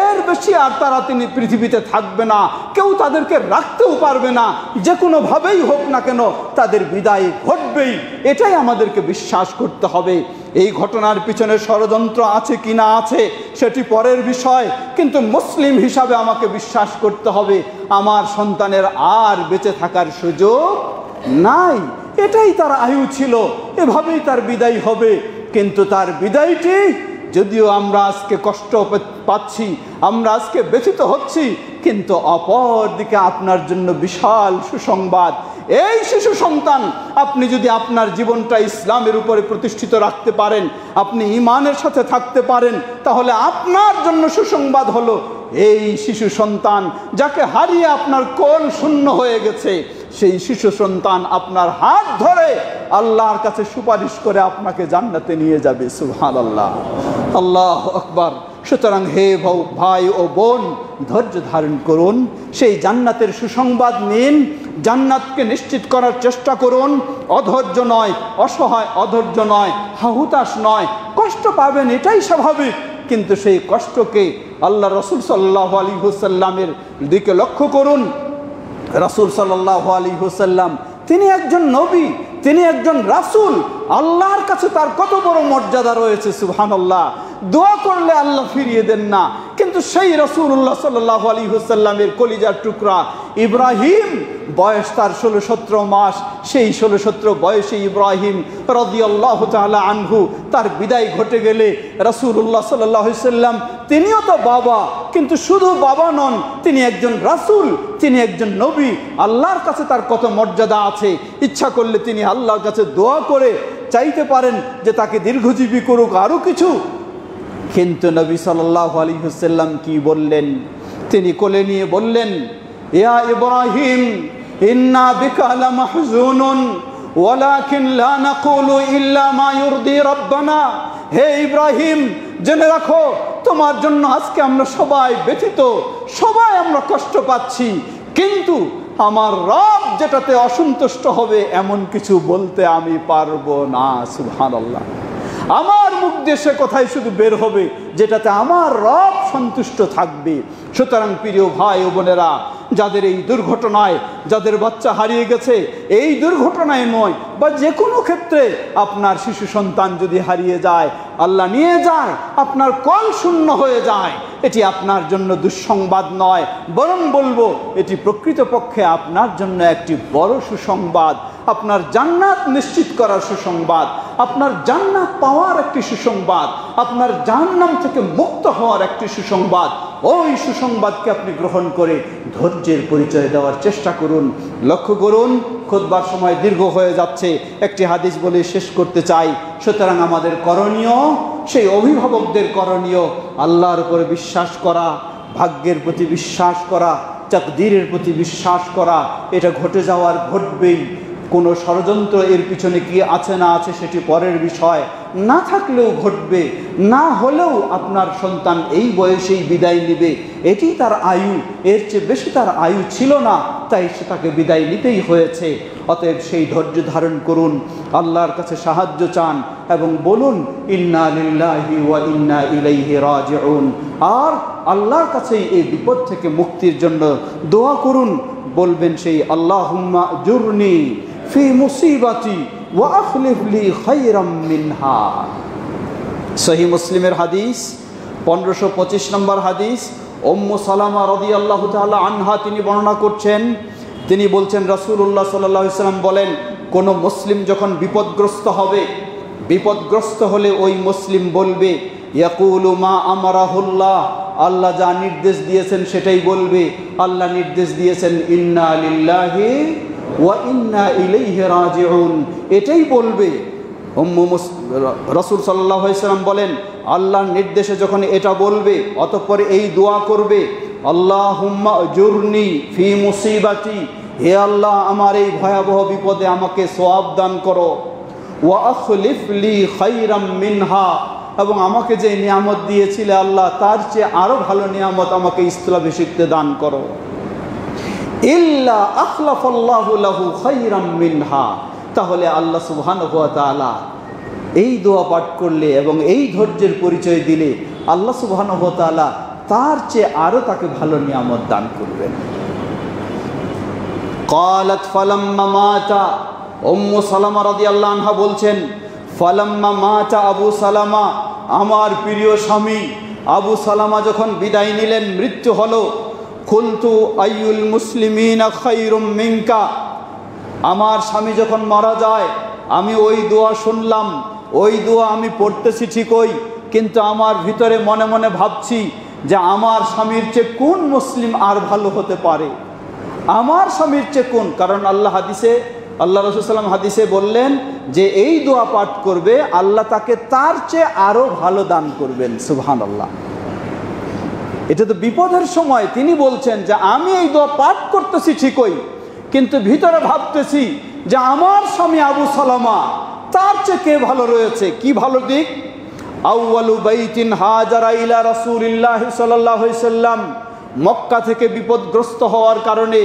এর বেশি আর তারা পৃথিবীতে থাকবে না। কেউ তাদেরকে রাখতেও পারবে না, যে কোনোভাবেই হোক না কেন তাদের বিদায় ঘটবেই। এটাই আমাদেরকে বিশ্বাস করতে হবে। এই ঘটনার পিছনে ষড়যন্ত্র আছে কি না আছে সেটি পরের বিষয়, কিন্তু মুসলিম হিসাবে আমাকে বিশ্বাস করতে হবে আমার সন্তানের আর বেঁচে থাকার সুযোগ নাই। এটাই তার আয়ু ছিল, এভাবেই তার বিদায় হবে। কিন্তু তার বিদায়টি যদিও আমরা আজকে কষ্ট পাচ্ছি, আমরা আজকে ব্যথিত হচ্ছি, কিন্তু অপর দিকে আপনার জন্য বিশাল সুসংবাদ। এই শিশু সন্তান আপনি যদি আপনার জীবনটা ইসলামের উপরে প্রতিষ্ঠিত রাখতে পারেন, আপনি ঈমানের সাথে থাকতে পারেন, তাহলে আপনার জন্য সুসংবাদ হলো এই শিশু সন্তান যাকে হারিয়ে আপনার কোল শূন্য হয়ে গেছে, সেই শিশু সন্তান আপনার হাত ধরে আল্লাহর কাছে সুপারিশ করে আপনাকে জান্নাতে নিয়ে যাবে। সুবহানাল্লাহ, আল্লাহু আকবার। সুতরাং হে ভাই ও বোন, ধৈর্য ধারণ করুন, সেই জান্নাতের সুসংবাদ নিন, জান্নাতকে নিশ্চিত করার চেষ্টা করুন। অধৈর্য নয়, অসহায় অধৈর্য নয়, হুতাশ নয়, কষ্ট পাবেন, এটাই স্বাভাবিক। কিন্তু সেই কষ্টকে আল্লাহ রাসূল সাল্লাল্লাহু আলাইহি ওয়াসাল্লামের দিকে লক্ষ্য করুন। রাসূল সাল্লাল্লাহু আলাইহি ওয়াসাল্লাম তিনি একজন নবী, তিনি একজন রাসূল, আল্লাহর কাছে তার কত বড় মর্যাদা রয়েছে। সুবহানাল্লাহ। দোয়া করলে আল্লাহ ফিরিয়ে দেন না, কিন্তু সেই রাসূলুল্লাহ সাল্লাল্লাহু আলাইহি ওয়াসাল্লামের কলিজার টুকরা ইব্রাহিম, বয়স তার 16-17 মাস, সেই 16-17 বয়সে ইব্রাহিম রাদিয়াল্লাহু তাআলা আনহু তার বিদায় ঘটে গেলে রাসূলুল্লাহ সাল্লাল্লাহু আলাইহি ওয়াসাল্লাম তিনিও তো বাবা, কিন্তু শুধু বাবা নন, তিনি একজন রাসূল, তিনি একজন নবী। আল্লাহর কাছে তার কত মর্যাদা আছে। ইচ্ছা করলে তিনি আল্লাহর কাছে দোয়া করে চাইতে পারেন যে তাকে দীর্ঘজীবী করুক, আরও কিছু। কিন্তু নবী সাল্লাল্লাহু আলাইহি ওয়াসাল্লাম কি বললেন? তিনি কোলে নিয়ে বললেন, ইয়া ইব্রাহিম ইন্না বিকা লামাহজুনুন ওয়ালাকিন লা নাকুলু ইল্লা মা ইরদি রাব্বানা। হে ইব্রাহিম, জেনে রাখো তোমার জন্য আজকে আমরা সবাই ব্যথিত, সবাই আমরা কষ্ট পাচ্ছি, কিন্তু আমার রব যেটাতে অসন্তুষ্ট হবে এমন কিছু বলতে আমি পারবো না। সুবহানাল্লাহ। আমার মুখ দিয়ে সে কথাই শুধু বের হবে যেটাতে আমার রব সন্তুষ্ট থাকবে। সুতরাং প্রিয় ভাই ও বোনেরা, যাদের এই দুর্ঘটনায়, যাদের বাচ্চা হারিয়ে গেছে, এই দুর্ঘটনায় নয় বা যে কোনো ক্ষেত্রে আপনার শিশু সন্তান যদি হারিয়ে যায়, আল্লাহ নিয়ে যায়, আপনার কোল শূন্য হয়ে যায়, এটি আপনার জন্য দুঃসংবাদ নয়, বরং বলবো এটি প্রকৃতপক্ষে আপনার জন্য একটি বড় সুসংবাদ। আপনার জান্নাত নিশ্চিত করার সুসংবাদ, আপনার জান্নাত পাওয়ার একটি সুসংবাদ, আপনার জাহান্নাম থেকে মুক্ত হওয়ার একটি সুসংবাদ। ওই সুসংবাদকে আপনি গ্রহণ করে ধৈর্যের পরিচয় দেওয়ার চেষ্টা করুন। লক্ষ্য করুন, খুতবার সময় দীর্ঘ হয়ে যাচ্ছে, একটি হাদিস বলে শেষ করতে চাই। সুতরাং আমাদের করণীয়, সেই অভিভাবকদের করণীয়, আল্লাহর উপরে বিশ্বাস করা, ভাগ্যের প্রতি বিশ্বাস করা, তাকদীরের প্রতি বিশ্বাস করা। এটা ঘটে যাওয়ার ঘটবেই। কোনো ষড়যন্ত্র এর পিছনে কি আছে না আছে সেটি পরের বিষয়। না থাকলেও ঘটবে, না হলেও আপনার সন্তান এই বয়সেই বিদায় নেবে, এটি তার আয়ু, এর চেয়ে বেশি তার আয়ু ছিল না, তাই সে তাকে বিদায় নিতেই হয়েছে। অতএব সেই ধৈর্য ধারণ করুন, আল্লাহর কাছে সাহায্য চান এবং বলুন ইন্না লিল্লাহি ওয়া ইন্না ইলাইহি রাজিউন। আর আল্লাহর কাছেই এই বিপদ থেকে মুক্তির জন্য দোয়া করুন। বলবেন সেই আল্লাহুম্মা জুরনি ফি মুসিবাতি ওয়া আখলিফ লি খায়রাম মিনহা। সহিহ মুসলিমের হাদিস 1525 নম্বর হাদিস। উম্মু সালামা রাদিয়াল্লাহু তাআলা আনহা তিনি বর্ণনা করছেন, তিনি বলছেন রাসূলুল্লাহ সাল্লাল্লাহু আলাইহি ওয়াসাল্লাম বলেন, কোন মুসলিম যখন বিপদগ্রস্ত হবে, বিপদগ্রস্ত হলে ওই মুসলিম বলবে ইয়াকুলু মা আমারাহুল্লাহ, আল্লাহ যা নির্দেশ দিয়েছেন সেটাই বলবে। আল্লাহ নির্দেশ দিয়েছেন ইন্না লিল্লাহি ওয়া ইন্না ইলাইহি রাজিউন, এটাই বলবে। রাসূল সাল্লাল্লাহু আলাইহি ওয়াসাল্লাম বলেন, আল্লাহর নির্দেশে যখন এটা বলবে, অতঃপর এই দোয়া করবে আল্লাহুম্মা জুরনি ফি মুসিবাতি, হে আল্লাহ আমার এই ভয়াবহ বিপদে আমাকে সওয়াব দান করো, ওয়া আখলিফ লি খায়রাম মিনহা, এবং আমাকে যে নিয়ামত দিয়েছিলে আল্লাহ তার চেয়ে আরো ভালো নিয়ামত আমাকে স্থলাভিষিক্তে দান করো। ইল্লা আখলাফাল্লাহু লাহু খায়রাম মিনহা, তাহলে আল্লাহ সুবহানাহু ওয়া তাআলা এই দোয়া পাঠ করলে এবং এই ধৈর্যের পরিচয় দিলে আল্লাহ সুবহানাহু ওয়া তাআলা তার চেয়ে আরো তাকে ভালো নিয়ামত দান করবেন। ক্বালাত ফালাম্মা মাতা, উম্মু সালামা রাদিয়াল্লাহু আনহা বলছেন, ফালাম্মা মাতা আবু সালামা, আমার প্রিয় স্বামী আবু সালামা যখন বিদায় নিলেন, মৃত্যু হলো, কুলতু আইয়ুল মুসলিমিনা খায়রুম মিনকা, আমার স্বামী যখন মারা যায় আমি ওই দোয়া শুনলাম, ওই দোয়া আমি পড়তেছি ঠিকই, কিন্তু আমার ভিতরে মনে মনে ভাবছি যে আমার স্বামীর চেয়ে কোন মুসলিম আর ভালো হতে পারে, আমার স্বামীর চেয়ে কোন, কারণ আল্লাহ হাদিসে, আল্লাহ রাসূল সাল্লাল্লাহু আলাইহি ওয়াসাল্লাম হাদিসে বললেন যে এই দোয়া পাঠ করবে আল্লাহ তাকে তার চেয়ে আরো ভালো দান করবেন। সুবহানাল্লাহ, এটা তো বিপদের সময় তিনি বলছেন যে আমি এই দোয়া পাঠ করতেছি ঠিকই, কিন্তু ভিতরে ভাবতেছি যে আমার স্বামী আবু সালামা তার চেয়ে কে ভালো রয়েছে। কি ভালো দিক? আউয়ালু বাইতিন হাজারা ইলা রাসূলিল্লাহ সাল্লাল্লাহু আলাইহি ওয়াসাল্লাম, মক্কা থেকে বিপদগ্রস্ত হওয়ার কারণে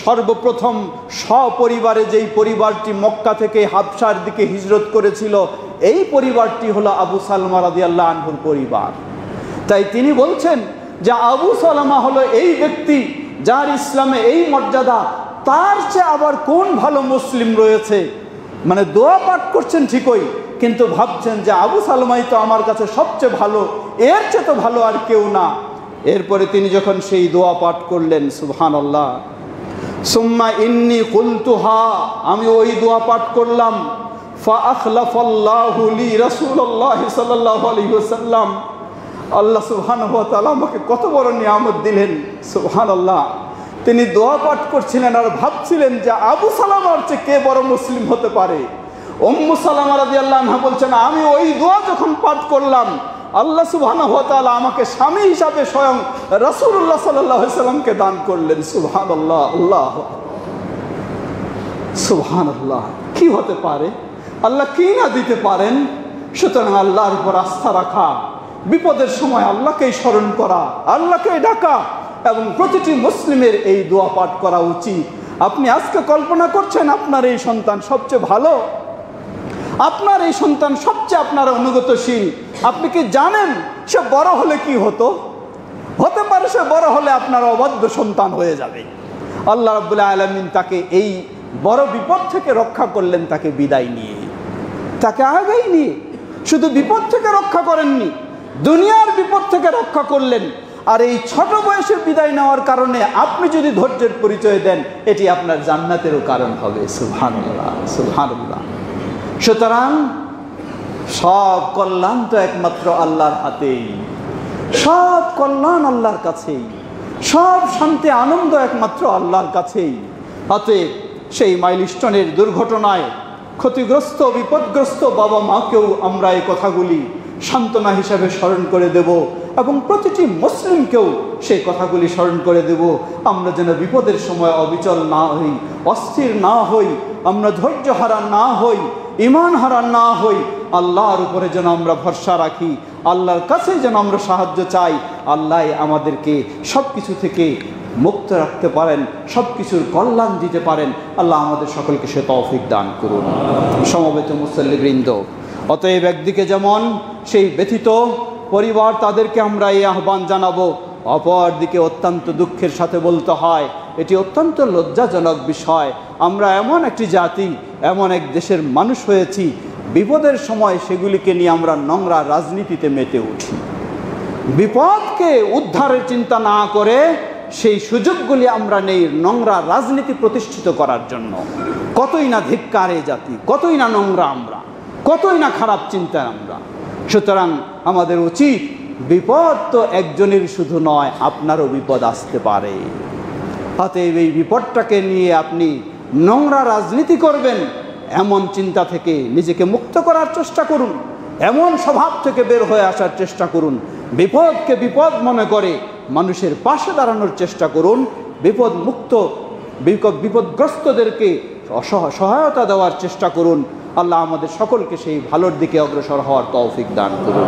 সর্বপ্রথম সপরিবারে যেই পরিবারটি মক্কা থেকে হাবশার দিকে হিজরত করেছিল, এই পরিবারটি হলো আবু সালামা রাদিয়াল্লাহু আনহুর পরিবার। তাই তিনি বলছেন যে আবু সালামা হলো এই ব্যক্তি যার ইসলামে এই মর্যাদা, তার চেয়ে আবার কোন ভালো মুসলিম রয়েছে। মানে দোয়া পাঠ করছেন ঠিকই, কিন্তু ভাবছেন যে আবু সালামাই তো আমার কাছে সবচেয়ে ভালো, এর চেয়ে তো ভালো আর কেউ না। এরপরে তিনি যখন সেই দোয়া পাঠ করলেন, সুবহানাল্লাহ, সুম্মা ইন্নী কুলতুহা, আমি ওই দোয়া পাঠ করলাম, ফা আখলাফাল্লাহু লি রাসূলুল্লাহ সাল্লাল্লাহু আলাইহি ওয়াসাল্লাম, আল্লাহ সুবহানাহু ওয়া তাআলা আমাকে কত বড় নিয়ামত দিলেন। সুবহানাল্লাহ, তিনি দোয়া পাঠ করছিলেন আর ভাবছিলেন যে আবু সালামার চেয়ে কে বড় মুসলিম হতে পারে। উম্মু সালামা রাদিয়াল্লাহু আনহা বলছেন, আমি ওই দোয়া যখন পাঠ করলাম আল্লাহ সুবহানাহু ওয়া তাআলা আমাকে স্বামী হিসাবে স্বয়ং রাসূলুল্লাহ সাল্লাল্লাহু আলাইহি ওয়াসাল্লামকে দান করলেন। সুবহানাল্লাহ, আল্লাহ সুবহানাল্লাহ, কি হতে পারে? আল্লাহ কি না দিতে পারেন। সুতরাং আল্লাহর উপর আস্থা রাখা, বিপদের সময় আল্লাহকেই স্মরণ করা, আল্লাহকেই ডাকা, এবং প্রতিটি মুসলিমের এই দোয়া পাঠ করা উচিত। আপনি আজকে কল্পনা করছেন আপনার এই সন্তান সবচেয়ে ভালো, আপনার এই সন্তান সবচেয়ে আপনার অনুগতশীল, আপনি কি জানেন সে বড় হলে কি হতো? হতে পারে সে বড় হলে আপনার অবাধ্য সন্তান হয়ে যাবে। আল্লাহ রাব্বুল আলামিন তাকে এই বড় বিপদ থেকে রক্ষা করলেন, তাকে বিদায় নিয়ে, তাকে আগেই নিয়ে। শুধু বিপদ থেকে রক্ষা করেননি, দুনিয়ার বিপদ থেকে রক্ষা করলেন। আর এই ছোট বয়সের বিদায় নেওয়ার কারণে আপনি যদি ধৈর্যের পরিচয় দেন, এটি আপনার জান্নাতেরও কারণ হবে। সুবহানাল্লাহ, সুবহানাল্লাহ। সুতরাং সব কল্যাণ তো একমাত্র আল্লাহর হাতেই, সব কল্যাণ আল্লাহর কাছেই, সব শান্তি আনন্দ একমাত্র আল্লাহর কাছেই। অতএব সেই মাইলস্টোনের দুর্ঘটনায় ক্ষতিগ্রস্ত বিপদগ্রস্ত বাবা মাকেও আমরা এই কথাগুলি সান্ত্বনা হিসাবে স্মরণ করে দেব, এবং প্রতিটি মুসলিমকেও সেই কথাগুলি স্মরণ করে দেব। আমরা যেন বিপদের সময় অবিচল না হই, অস্থির না হই, আমরা ধৈর্য হারা না হই, ঈমান হারা না হই, আল্লাহর উপরে যেন আমরা ভরসা রাখি, আল্লাহর কাছে যেন আমরা সাহায্য চাই। আল্লাহ আমাদেরকে সব কিছু থেকে মুক্ত রাখতে পারেন, সব কিছুর কল্যাণ দিতে পারেন। আল্লাহ আমাদের সকলকে সে তৌফিক দান করুন। সমবেত মুসল্লিবৃন্দ, অতএব একদিকে যেমন সেই ব্যথিত পরিবার, তাদেরকে আমরা এই আহ্বান জানাবো, অপর দিকে অত্যন্ত দুঃখের সাথে বলতে হয়, এটি অত্যন্ত লজ্জাজনক বিষয়, আমরা এমন একটি জাতি, এমন এক দেশের মানুষ হয়েছি, বিপদের সময় সেগুলিকে নিয়ে আমরা নোংরা রাজনীতিতে মেতে উঠি। বিপদকে উদ্ধারের চিন্তা না করে সেই সুযোগগুলি আমরা নেই নোংরা রাজনীতি প্রতিষ্ঠিত করার জন্য। কতই না ধিক্কার এই জাতি, কতই না নোংরা আমরা, কতই না খারাপ চিন্তা আমরা। সুতরাং আমাদের উচিত, বিপদ তো একজনের শুধু নয়, আপনারও বিপদ আসতে পারে। অতএব এই বিপদটাকে নিয়ে আপনি নোংরা রাজনীতি করবেন, এমন চিন্তা থেকে নিজেকে মুক্ত করার চেষ্টা করুন, এমন স্বভাব থেকে বের হয়ে আসার চেষ্টা করুন। বিপদকে বিপদ মনে করে মানুষের পাশে দাঁড়ানোর চেষ্টা করুন, বিপদগ্রস্তদেরকে সহায়তা দেওয়ার চেষ্টা করুন। আল্লাহ আমাদের সকলকে সেই ভালোর দিকে অগ্রসর হওয়ার তৌফিক দান করুন।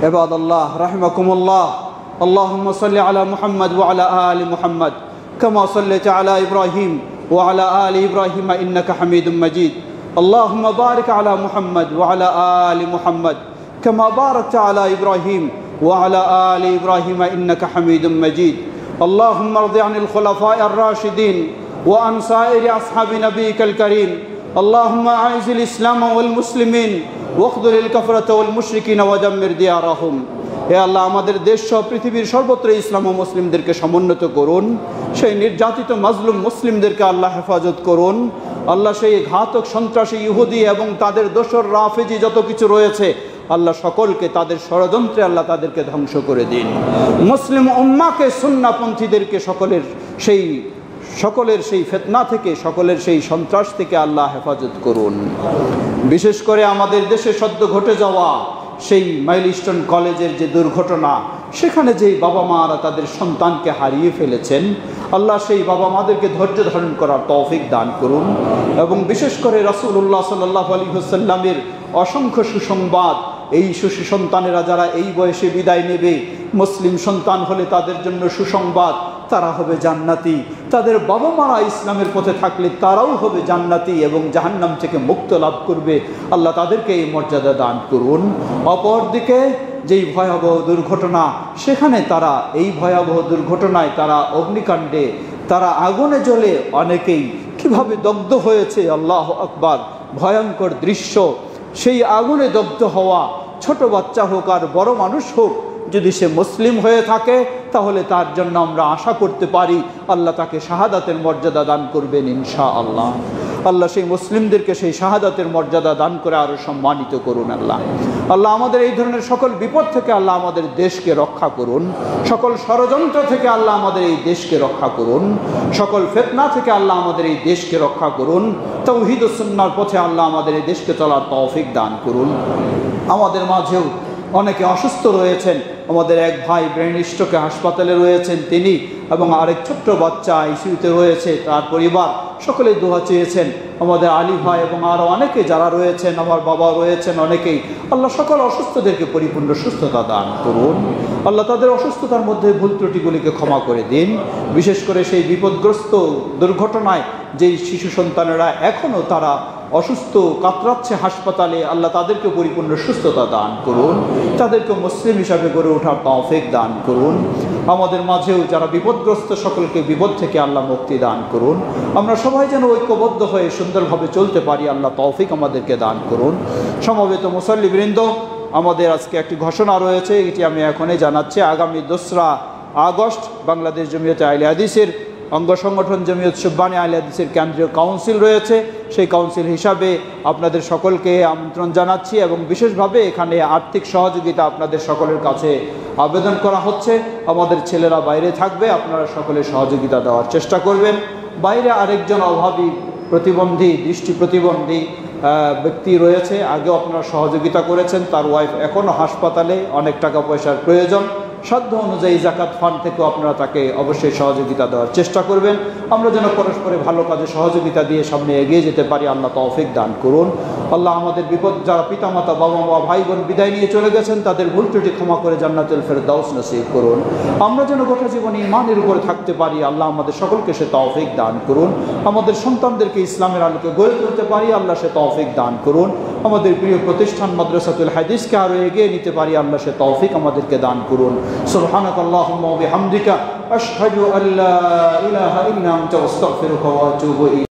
ইবাদাল্লাহ রাহিমাকুমুল্লাহ, আল্লাহুম্মা সাল্লি আলা মুহাম্মদ ওয়া আলা আলি মুহাম্মদ কামা সাল্লাইতা আলা ইব্রাহিম ওয়া আলা আলি ইব্রাহিম ইন্নাকা হামিদুম মাজিদ। আল্লাহুম্মা বারিক আলা মুহাম্মদ ওয়া আলা আলি মুহাম্মদ কামা বারাকতা আলা ইব্রাহিম ওয়া আলা আলি ইব্রাহিম ইন্নাকা হামিদুম মাজিদ। আল্লাহুম্মা রদি আনিল খুলাফায়ে আর-রাশিদিন ওয়া আন সাইরি আসহাবি নবিয়িকাল কারীম। আল্লাহুম্মা আইজিল ইসলাম ওয়াল মুসলিমিন ওয়াখযুলিল কাফরাতা ওয়াল মুশরিকিনা ওয়া দাম্মির দিয়ারাহুম। হে আল্লাহ, আমাদের দেশ সহ পৃথিবীর সর্বত্র ইসলাম ও মুসলিমদেরকে সমুন্নত করুন। সেই নির্যাতিত মাজলুম মুসলিমদেরকে আল্লাহ হেফাজত করুন। আল্লাহ, সেই ঘাতক সন্ত্রাসী ইহুদি এবং তাদের দোসর রাফেজি যত কিছু রয়েছে, আল্লাহ সকলকে তাদের ষড়যন্ত্রে আল্লাহ তাদেরকে ধ্বংস করে দিন। মুসলিম উম্মাহকে, সুন্নাহপন্থীদেরকে সকলের সেই ফিতনা থেকে, সকলের সেই সন্ত্রাস থেকে আল্লাহ হেফাজত করুন। বিশেষ করে আমাদের দেশে সদ্য ঘটে যাওয়া সেই মাইলস্টোন কলেজের যে দুর্ঘটনা, সেখানে যেই বাবা মারা তাদের সন্তানকে হারিয়ে ফেলেছেন, আল্লাহ সেই বাবা মাদেরকে ধৈর্য ধারণ করার তৌফিক দান করুন। এবং বিশেষ করে রাসূলুল্লাহ সাল্লাল্লাহু আলাইহি ওয়াসাল্লামের অসংখ্য সুসংবাদ, এই শিশু সন্তানেরা যারা এই বয়সে বিদায় নেবে, মুসলিম সন্তান হলে তাদের জন্য সুসংবাদ, তারা হবে জান্নাতি। তাদের বাবা মারা ইসলামের পথে থাকলে তারাও হবে জান্নাতি এবং জাহান্নাম থেকে মুক্ত লাভ করবে। আল্লাহ তাদেরকে এই মর্যাদা দান করুন। অপরদিকে যেই ভয়াবহ দুর্ঘটনা, সেখানে তারা এই ভয়াবহ দুর্ঘটনায় তারা অগ্নিকাণ্ডে, তারা আগুনে জ্বলে অনেকেই কিভাবে দগ্ধ হয়েছে, আল্লাহ আকবার, ভয়ঙ্কর দৃশ্য। সেই আগুনে দগ্ধ হওয়া ছোট বাচ্চা হোক আর বড় মানুষ হোক, যদি সে মুসলিম হয়ে থাকে তাহলে তার জন্য আমরা আশা করতে পারি আল্লাহ তাকে শাহাদাতের মর্যাদা দান করবেন ইনশাআল্লাহ। আল্লাহ সেই মুসলিমদেরকে সেই শাহাদাতের মর্যাদা দান করে আরও সম্মানিত করুন। আল্লাহ আমাদের এই ধরনের সকল বিপদ থেকে আল্লাহ আমাদের দেশকে রক্ষা করুন। সকল ষড়যন্ত্র থেকে আল্লাহ আমাদের এই দেশকে রক্ষা করুন। সকল ফিতনা থেকে আল্লাহ আমাদের এই দেশকে রক্ষা করুন। তাওহীদ ও সুন্নাহর পথে আল্লাহ আমাদের এই দেশকে চলার তৌফিক দান করুন। আমাদের মাঝেও অনেকে অসুস্থ রয়েছেন। আমাদের এক ভাই ব্রেন স্ট্রোকে হাসপাতালে রয়েছেন তিনি, এবং আরেক ছোট্ট বাচ্চা আইসিইউতে রয়েছে, তার পরিবার সকলেই দোয়া চেয়েছেন। আমাদের আলী ভাই এবং আরও অনেকে যারা রয়েছেন, আমার বাবা রয়েছেন, অনেকেই, আল্লাহ সকল অসুস্থদেরকে পরিপূর্ণ সুস্থতা দান করুন। আল্লাহ তাদের অসুস্থতার মধ্যে ভুল ত্রুটিগুলিকে ক্ষমা করে দিন। বিশেষ করে সেই বিপদগ্রস্ত দুর্ঘটনায় যেই শিশু সন্তানেরা এখনও তারা অসুস্থ কাতরাচ্ছে হাসপাতালে, আল্লাহ তাদেরকে পরিপূর্ণ সুস্থতা দান করুন। তাদেরকে মুসলিম হিসাবে গড়ে ওঠার তৌফিক দান করুন। আমাদের মাঝেও যারা বিপদগ্রস্ত, সকলকে বিপদ থেকে আল্লাহ মুক্তি দান করুন। আমরা সবাই যেন ঐক্যবদ্ধ হয়ে সুন্দরভাবে চলতে পারি, আল্লাহ তৌফিক আমাদেরকে দান করুন। সমবেত মুসল্লিবৃন্দ, আমাদের আজকে একটি ঘোষণা রয়েছে, এটি আমি এখনই জানাচ্ছি। আগামী 2রা আগস্ট বাংলাদেশ জমিয়তে আহলে হাদিসের অঙ্গ সংগঠন জমিয়ত সুবহানী আহলে হাদিসের কেন্দ্রীয় কাউন্সিল রয়েছে। সেই কাউন্সিল হিসাবে আপনাদের সকলকে আমন্ত্রণ জানাচ্ছি, এবং বিশেষভাবে এখানে আর্থিক সহযোগিতা আপনাদের সকলের কাছে আবেদন করা হচ্ছে। আমাদের ছেলেরা বাইরে থাকবে, আপনারা সকলে সহযোগিতা দেওয়ার চেষ্টা করবেন। বাইরে আরেকজন অভাবী, প্রতিবন্ধী, দৃষ্টি প্রতিবন্ধী ব্যক্তি রয়েছে, আগেও আপনারা সহযোগিতা করেছেন, তার ওয়াইফ এখনও হাসপাতালে, অনেক টাকা পয়সার প্রয়োজন। সাধ্য অনুযায়ী জাকাত ফান্ড থেকেও আপনারা তাকে অবশ্যই সহযোগিতা দেওয়ার চেষ্টা করবেন। আমরা যেন পরস্পরে ভালো কাজে সহযোগিতা দিয়ে সামনে এগিয়ে যেতে পারি, আল্লাহ তৌফিক দান করুন। আল্লাহ আমাদের বিপদ যারা পিতামাতা, বাবা মা, ভাই বোন বিদায় নিয়ে চলে গেছেন, তাদের ভুল ত্রুটি ক্ষমা করে জান্নাতুল ফেরদাউস নসিব করুন। আমরা যেন গোটা জীবন ঈমানের উপরে থাকতে পারি, আল্লাহ আমাদের সকলকে সে তৌফিক দান করুন। আমাদের সন্তানদেরকে ইসলামের আলোকে গড়ে তুলতে পারি, আল্লাহ সে তৌফিক দান করুন। আমাদের প্রিয় প্রতিষ্ঠান মাদ্রাসাতুল হাদিসকে আরও এগিয়ে নিতে পারি, আল্লাহ সে তৌফিক আমাদেরকে দান করুন। সুবহানাকাল্লাহুম্মা ওয়া বিহামদিকা আশহাদু আল্লা ইলাহা ইল্লা আনতা আস্তাগফিরুকা ওয়া আতুবু ইলাইক।